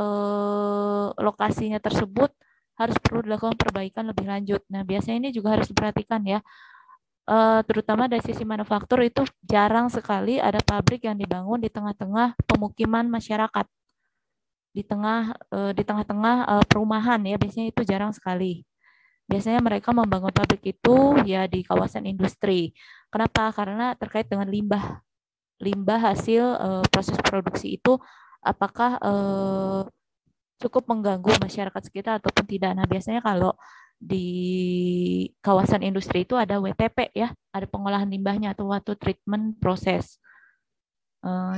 lokasinya tersebut harus perlu dilakukan perbaikan lebih lanjut. Nah, biasanya ini juga harus diperhatikan ya. Terutama dari sisi manufaktur itu jarang sekali ada pabrik yang dibangun di tengah-tengah pemukiman masyarakat. Di tengah-tengah perumahan ya, biasanya itu jarang sekali. Biasanya mereka membangun pabrik itu ya di kawasan industri. Kenapa? Karena terkait dengan limbah hasil proses produksi itu apakah cukup mengganggu masyarakat sekitar ataupun tidak. Nah, biasanya kalau di kawasan industri itu ada WTP ya, ada pengolahan limbahnya atau water treatment process.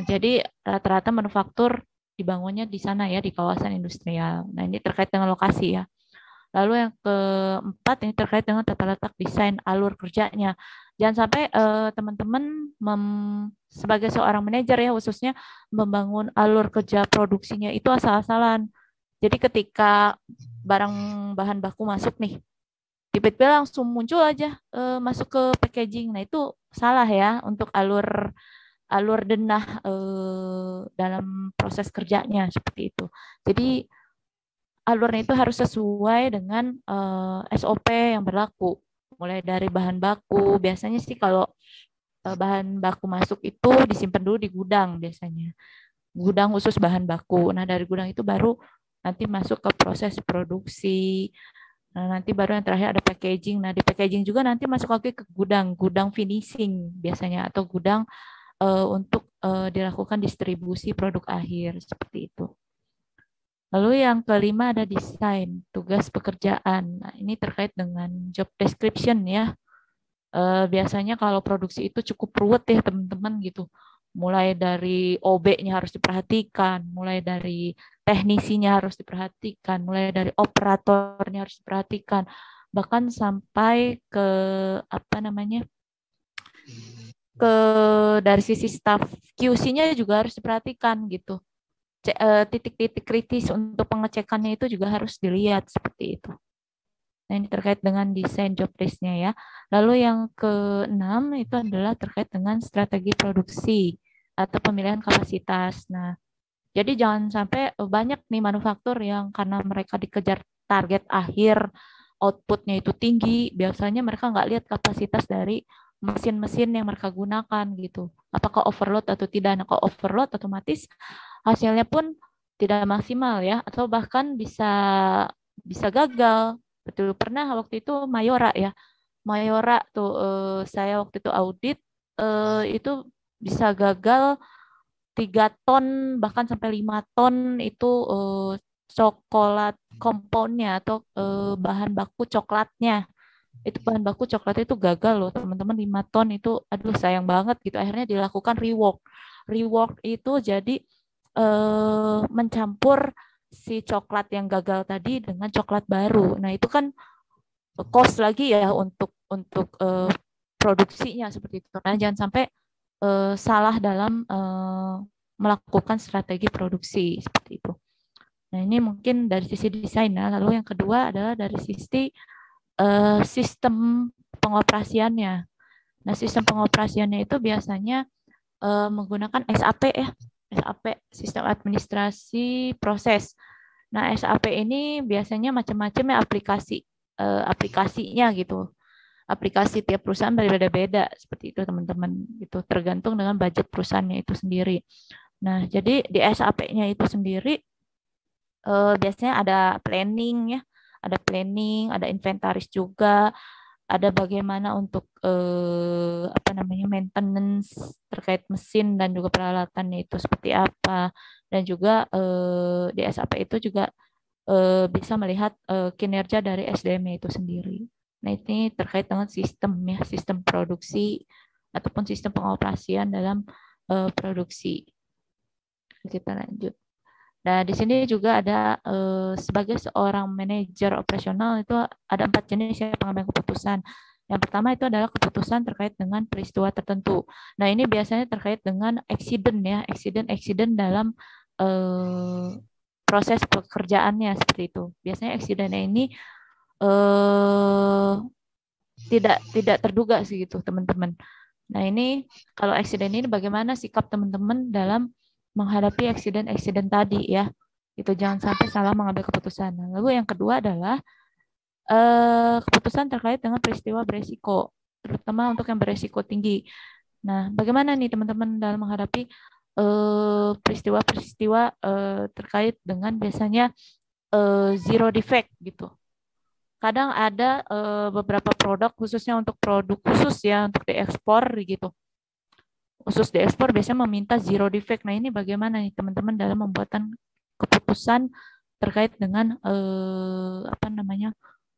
Jadi rata-rata manufaktur dibangunnya di sana ya, di kawasan industrial. Nah, ini terkait dengan lokasi ya. Lalu yang keempat ini terkait dengan tata letak desain alur kerjanya. Jangan sampai teman-teman sebagai seorang manajer ya khususnya membangun alur kerja produksinya itu asal-asalan. Jadi ketika bahan baku masuk nih, tiba-tiba langsung muncul aja masuk ke packaging. Nah, itu salah ya untuk alur denah dalam proses kerjanya seperti itu. Jadi alurnya itu harus sesuai dengan SOP yang berlaku. Mulai dari bahan baku, biasanya sih kalau bahan baku masuk itu disimpan dulu di gudang biasanya. Gudang khusus bahan baku. Nah, dari gudang itu baru nanti masuk ke proses produksi. Nah, nanti baru yang terakhir ada packaging. Nah, di packaging juga nanti masuk lagi ke gudang finishing biasanya atau gudang untuk dilakukan distribusi produk akhir seperti itu. Lalu yang kelima ada desain, tugas pekerjaan. Nah, ini terkait dengan job description ya. Biasanya kalau produksi itu cukup ruwet ya teman-teman gitu. Mulai dari OB-nya harus diperhatikan, mulai dari teknisinya harus diperhatikan, mulai dari operatornya harus diperhatikan, bahkan sampai ke dari sisi staff QC-nya juga harus diperhatikan gitu. Titik-titik kritis untuk pengecekannya itu juga harus dilihat seperti itu. Nah, ini terkait dengan desain job list-nya ya. Lalu yang keenam itu adalah terkait dengan strategi produksi atau pemilihan kapasitas. Nah, jadi jangan sampai banyak nih manufaktur yang karena mereka dikejar target akhir, outputnya itu tinggi, biasanya mereka nggak lihat kapasitas dari mesin-mesin yang mereka gunakan gitu. Apakah overload atau tidak? Nah, kalau overload otomatis hasilnya pun tidak maksimal ya, atau bahkan bisa gagal. Betul, pernah waktu itu Mayora ya. Mayora tuh saya waktu itu audit itu bisa gagal 3 ton bahkan sampai 5 ton itu coklat komponnya atau bahan baku coklatnya. Itu bahan baku coklatnya itu gagal loh teman-teman, 5 ton itu aduh sayang banget gitu. Akhirnya dilakukan rework. Rework itu jadi mencampur si coklat yang gagal tadi dengan coklat baru. Nah, itu kan cost lagi ya untuk produksinya seperti itu. Nah, jangan sampai salah dalam melakukan strategi produksi seperti itu. Nah, ini mungkin dari sisi desain. Lalu yang kedua adalah dari sisi sistem pengoperasiannya. Nah, sistem pengoperasiannya itu biasanya menggunakan SAP ya. SAP, Sistem Administrasi Proses. Nah, SAP ini biasanya macam-macam ya aplikasinya gitu. Aplikasi tiap perusahaan berbeda-beda seperti itu teman-teman. Itu tergantung dengan budget perusahaannya itu sendiri. Nah, jadi di SAP-nya itu sendiri biasanya ada planning ya, ada inventaris juga, ada bagaimana untuk maintenance terkait mesin dan juga peralatannya itu seperti apa, dan juga di SAP itu juga bisa melihat kinerja dari SDM itu sendiri. Nah, ini terkait dengan sistem ya, sistem produksi ataupun sistem pengoperasian dalam produksi. Kita lanjut. Nah, di sini juga ada sebagai seorang manajer operasional itu ada 4 jenis ya pengambilan keputusan. Yang pertama itu adalah keputusan terkait dengan peristiwa tertentu. Nah, ini biasanya terkait dengan accident ya, accident dalam proses pekerjaannya seperti itu. Biasanya accident ini tidak terduga sih gitu teman-teman. Nah, ini kalau accident ini bagaimana sikap teman-teman dalam menghadapi accident tadi ya. Itu jangan sampai salah mengambil keputusan. Nah, lalu yang kedua adalah keputusan terkait dengan peristiwa beresiko, terutama untuk yang beresiko tinggi. Nah, bagaimana nih teman-teman dalam menghadapi peristiwa-peristiwa terkait dengan biasanya zero defect gitu. Kadang ada beberapa produk khususnya untuk produk khusus ya untuk diekspor gitu. Khusus diekspor biasanya meminta zero defect. Nah, ini bagaimana nih teman-teman dalam membuatan keputusan terkait dengan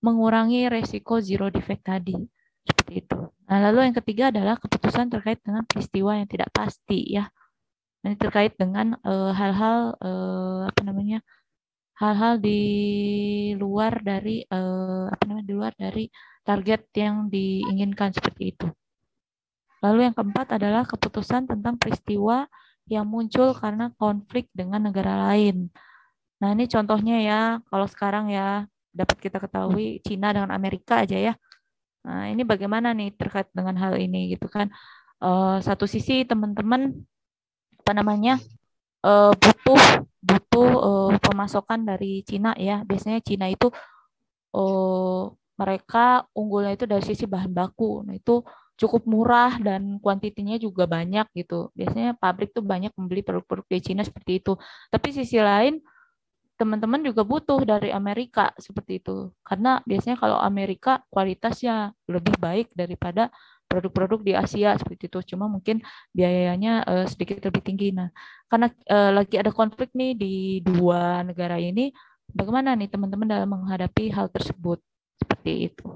mengurangi resiko zero defect tadi. Seperti itu. Nah, lalu yang ketiga adalah keputusan terkait dengan peristiwa yang tidak pasti ya. Ini terkait dengan hal-hal hal-hal di luar dari di luar dari target yang diinginkan seperti itu. Lalu yang keempat adalah keputusan tentang peristiwa yang muncul karena konflik dengan negara lain. Nah, ini contohnya ya, kalau sekarang ya dapat kita ketahui Cina dengan Amerika aja ya. Nah, ini bagaimana nih terkait dengan hal ini gitu kan. Satu sisi teman-teman butuh pemasokan dari Cina ya. Biasanya Cina itu mereka unggulnya itu dari sisi bahan baku. Nah, itu cukup murah dan kuantitinya juga banyak gitu. Biasanya pabrik tuh banyak membeli produk-produk dari Cina seperti itu. Tapi sisi lain teman-teman juga butuh dari Amerika seperti itu. Karena biasanya kalau Amerika kualitasnya lebih baik daripada produk-produk di Asia seperti itu. Cuma mungkin biayanya sedikit lebih tinggi. Nah, karena lagi ada konflik nih di dua negara ini, bagaimana nih teman-teman dalam menghadapi hal tersebut? Seperti itu.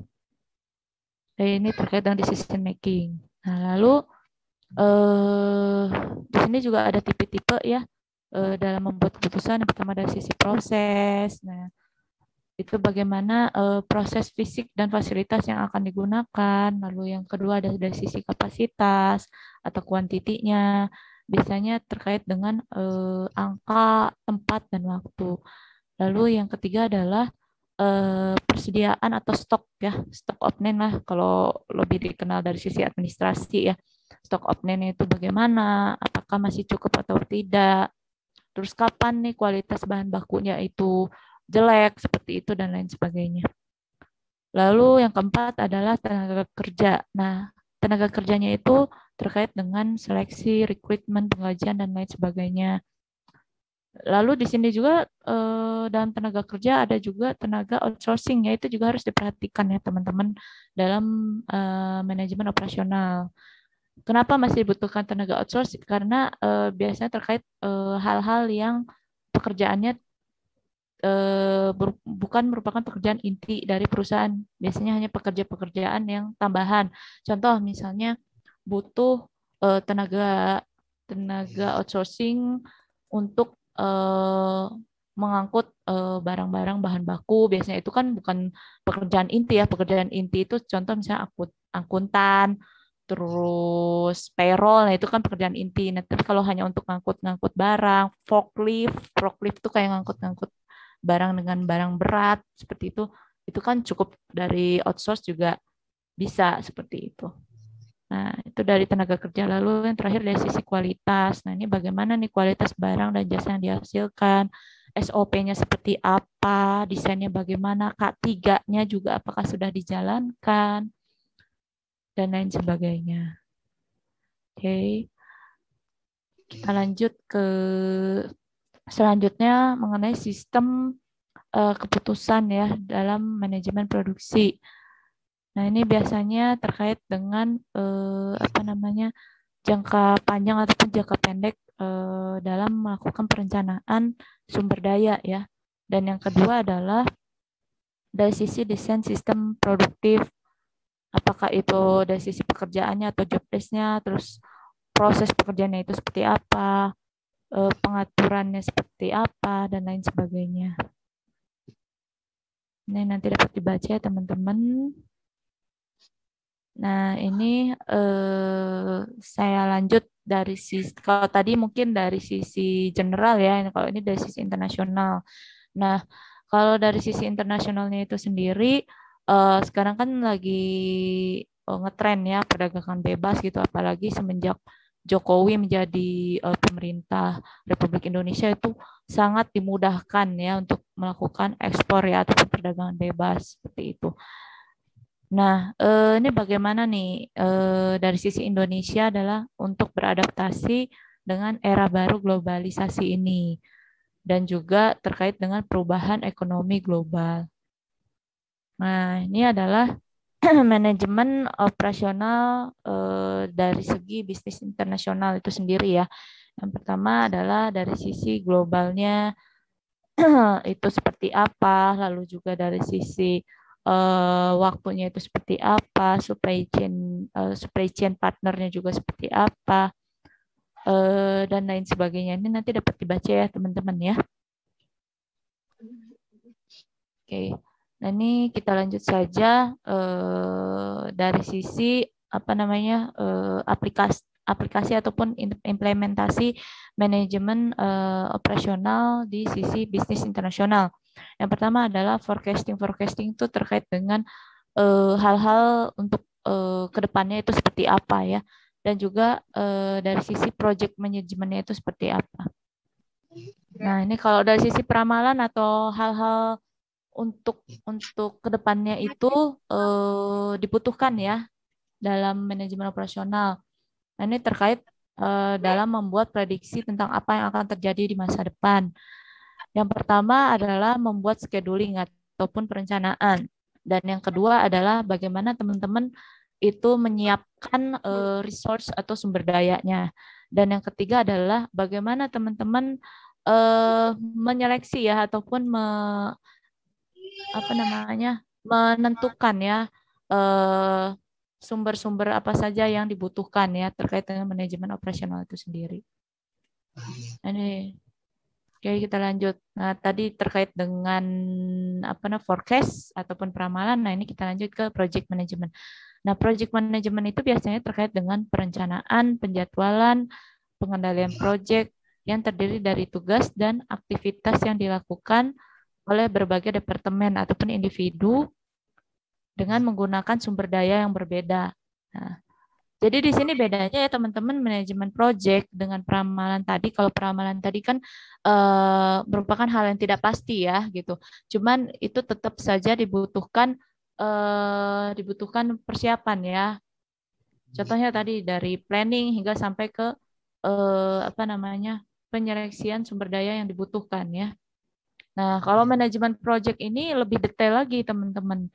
Ini terkait dengan decision making. Nah, lalu di sini juga ada tipe-tipe ya dalam membuat keputusan. Yang pertama dari sisi proses. Nah, itu bagaimana proses fisik dan fasilitas yang akan digunakan. Lalu yang kedua ada dari sisi kapasitas atau kuantitinya. Biasanya terkait dengan angka, tempat, dan waktu. Lalu yang ketiga adalah persediaan atau stok ya, stok opnen lah kalau lebih dikenal dari sisi administrasi ya. Stok opnen itu bagaimana, apakah masih cukup atau tidak, terus kapan nih kualitas bahan bakunya itu jelek seperti itu dan lain sebagainya. Lalu yang keempat adalah tenaga kerja. Nah, tenaga kerjanya itu terkait dengan seleksi, rekrutmen, penggajian dan lain sebagainya. Lalu di sini juga dalam tenaga kerja ada juga tenaga outsourcing, ya itu juga harus diperhatikan ya teman-teman dalam manajemen operasional. Kenapa masih dibutuhkan tenaga outsourcing? Karena biasanya terkait hal-hal yang pekerjaannya bukan merupakan pekerjaan inti dari perusahaan. Biasanya hanya pekerjaan yang tambahan. Contoh misalnya butuh tenaga outsourcing untuk mengangkut barang-barang bahan baku. Biasanya itu kan bukan pekerjaan inti ya. Pekerjaan inti itu contoh misalnya akuntan, terus payroll, nah itu kan pekerjaan inti. Nah, tapi kalau hanya untuk ngangkut-ngangkut barang, forklift itu kayak ngangkut-ngangkut barang dengan barang berat seperti itu kan cukup dari outsource juga bisa seperti itu. Nah, itu dari tenaga kerja. Lalu yang terakhir dari sisi kualitas. Nah, ini bagaimana nih kualitas barang dan jasa yang dihasilkan, SOP-nya seperti apa, desainnya bagaimana, K3-nya juga apakah sudah dijalankan, dan lain sebagainya. Oke, kita lanjut ke selanjutnya mengenai sistem keputusan ya dalam manajemen produksi. Nah, ini biasanya terkait dengan jangka panjang ataupun jangka pendek dalam melakukan perencanaan sumber daya ya. Dan yang kedua adalah dari sisi desain sistem produktif, apakah itu dari sisi pekerjaannya atau job desk-nya, terus proses pekerjaannya itu seperti apa, pengaturannya seperti apa, dan lain sebagainya. Ini nanti dapat dibaca ya teman-teman. Nah, ini saya lanjut dari sisi, kalau tadi mungkin dari sisi general ya, kalau ini dari sisi internasional. Nah, kalau dari sisi internasionalnya itu sendiri, sekarang kan lagi ngetren ya perdagangan bebas gitu, apalagi semenjak Jokowi menjadi pemerintah Republik Indonesia itu sangat dimudahkan ya untuk melakukan ekspor ya ataupun perdagangan bebas seperti itu. Nah, ini bagaimana nih dari sisi Indonesia adalah untuk beradaptasi dengan era baru globalisasi ini dan juga terkait dengan perubahan ekonomi global. Nah, ini adalah manajemen operasional dari segi bisnis internasional itu sendiri ya. Yang pertama adalah dari sisi globalnya itu seperti apa, lalu juga dari sisi waktunya itu seperti apa, supply chain partnernya juga seperti apa, dan lain sebagainya. Ini nanti dapat dibaca ya teman-teman ya. Oke, nah ini kita lanjut saja dari sisi aplikasi ataupun implementasi manajemen operasional di sisi bisnis internasional. Yang pertama adalah forecasting. Forecasting itu terkait dengan hal-hal untuk kedepannya itu seperti apa ya, dan juga dari sisi project manajemennya itu seperti apa. Nah, ini kalau dari sisi peramalan atau hal-hal untuk kedepannya itu dibutuhkan ya dalam manajemen operasional. Nah, ini terkait dalam membuat prediksi tentang apa yang akan terjadi di masa depan. Yang pertama adalah membuat scheduling ataupun perencanaan. Dan yang kedua adalah bagaimana teman-teman itu menyiapkan resource atau sumber dayanya. Dan yang ketiga adalah bagaimana teman-teman menyeleksi ya ataupun menentukan ya sumber-sumber apa saja yang dibutuhkan ya terkait dengan manajemen operasional itu sendiri. Ini oke, kita lanjut. Nah, tadi terkait dengan forecast ataupun peramalan. Nah, ini kita lanjut ke project management. Nah, project management itu biasanya terkait dengan perencanaan, penjadwalan, pengendalian project yang terdiri dari tugas dan aktivitas yang dilakukan oleh berbagai departemen ataupun individu dengan menggunakan sumber daya yang berbeda. Nah, jadi di sini bedanya ya teman-teman manajemen project dengan peramalan tadi. Kalau peramalan tadi kan merupakan hal yang tidak pasti ya gitu. Cuman itu tetap saja dibutuhkan persiapan ya. Contohnya tadi dari planning hingga sampai ke penyeleksian sumber daya yang dibutuhkan ya. Nah, kalau manajemen project ini lebih detail lagi teman-teman.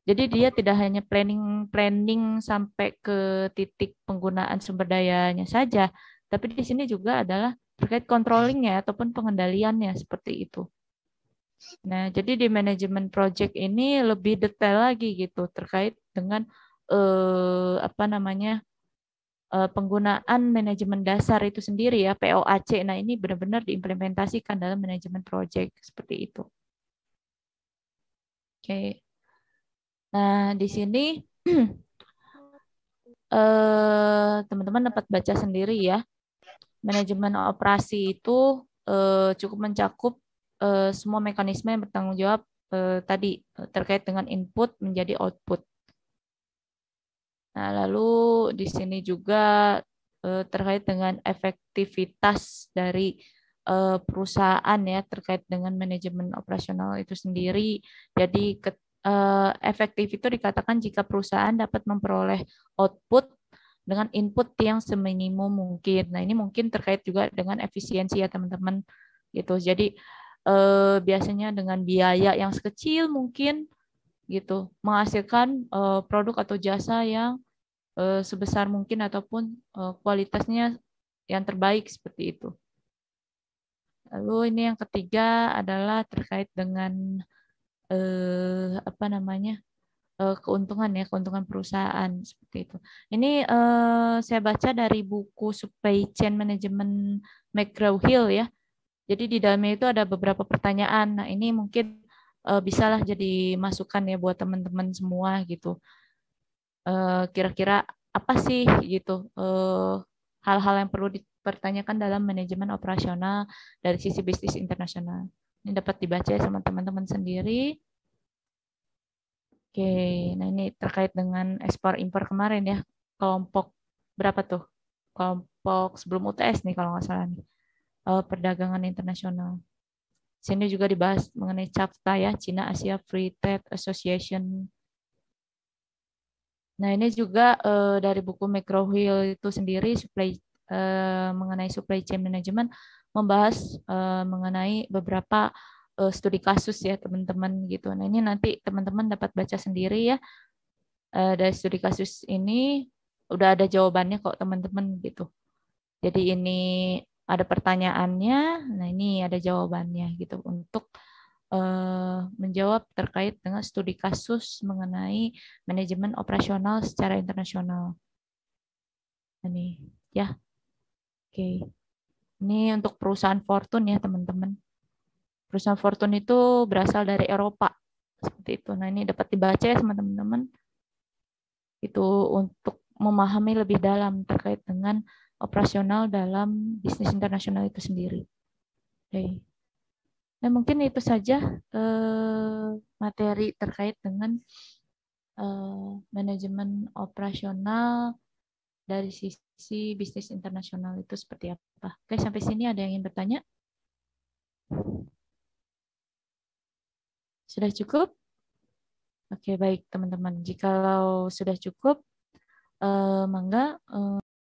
Jadi dia tidak hanya planning sampai ke titik penggunaan sumber dayanya saja, tapi di sini juga adalah terkait controllingnya ataupun pengendaliannya seperti itu. Nah, jadi di manajemen project ini lebih detail lagi gitu terkait dengan penggunaan manajemen dasar itu sendiri ya, POAC. Nah, ini benar-benar diimplementasikan dalam manajemen project seperti itu. Oke. Nah, di sini teman-teman dapat baca sendiri ya. Manajemen operasi itu cukup mencakup semua mekanisme yang bertanggung jawab tadi terkait dengan input menjadi output. Nah, lalu di sini juga terkait dengan efektivitas dari perusahaan ya terkait dengan manajemen operasional itu sendiri. Jadi efektif itu dikatakan jika perusahaan dapat memperoleh output dengan input yang seminimum mungkin. Nah, ini mungkin terkait juga dengan efisiensi ya teman-teman gitu. Jadi biasanya dengan biaya yang sekecil mungkin gitu menghasilkan produk atau jasa yang sebesar mungkin ataupun kualitasnya yang terbaik seperti itu. Lalu ini yang ketiga adalah terkait dengan apa namanya keuntungan ya, keuntungan perusahaan seperti itu. Ini saya baca dari buku Supply Chain Management McGraw-Hill ya. Jadi di dalamnya itu ada beberapa pertanyaan. Nah ini mungkin bisalah jadi masukan ya buat teman-teman semua gitu. Kira-kira apa sih gitu hal-hal yang perlu dipertanyakan dalam manajemen operasional dari sisi bisnis internasional. Ini dapat dibaca sama teman-teman sendiri. Oke, nah ini terkait dengan ekspor-impor kemarin ya, kelompok berapa tuh? Kelompok sebelum UTS nih kalau nggak salah nih, perdagangan internasional. Sini juga dibahas mengenai CAFTA ya, China Asia Free Trade Association. Nah ini juga dari buku McGraw-Hill itu sendiri mengenai supply chain management membahas mengenai beberapa studi kasus ya teman-teman gitu. Nah ini nanti teman-teman dapat baca sendiri ya dari studi kasus ini udah ada jawabannya kok teman-teman gitu. Jadi ini ada pertanyaannya, nah ini ada jawabannya gitu untuk menjawab terkait dengan studi kasus mengenai manajemen operasional secara internasional. Ini ya, oke. Ini untuk perusahaan Fortune ya teman-teman. Perusahaan Fortune itu berasal dari Eropa seperti itu. Nah ini dapat dibaca ya teman-teman. Itu untuk memahami lebih dalam terkait dengan operasional dalam bisnis internasional itu sendiri. Oke. Nah, mungkin itu saja materi terkait dengan manajemen operasional dari sisi bisnis internasional itu seperti apa. Oke, sampai sini ada yang ingin bertanya? Sudah cukup? Oke, baik teman-teman. Jikalau sudah cukup, mangga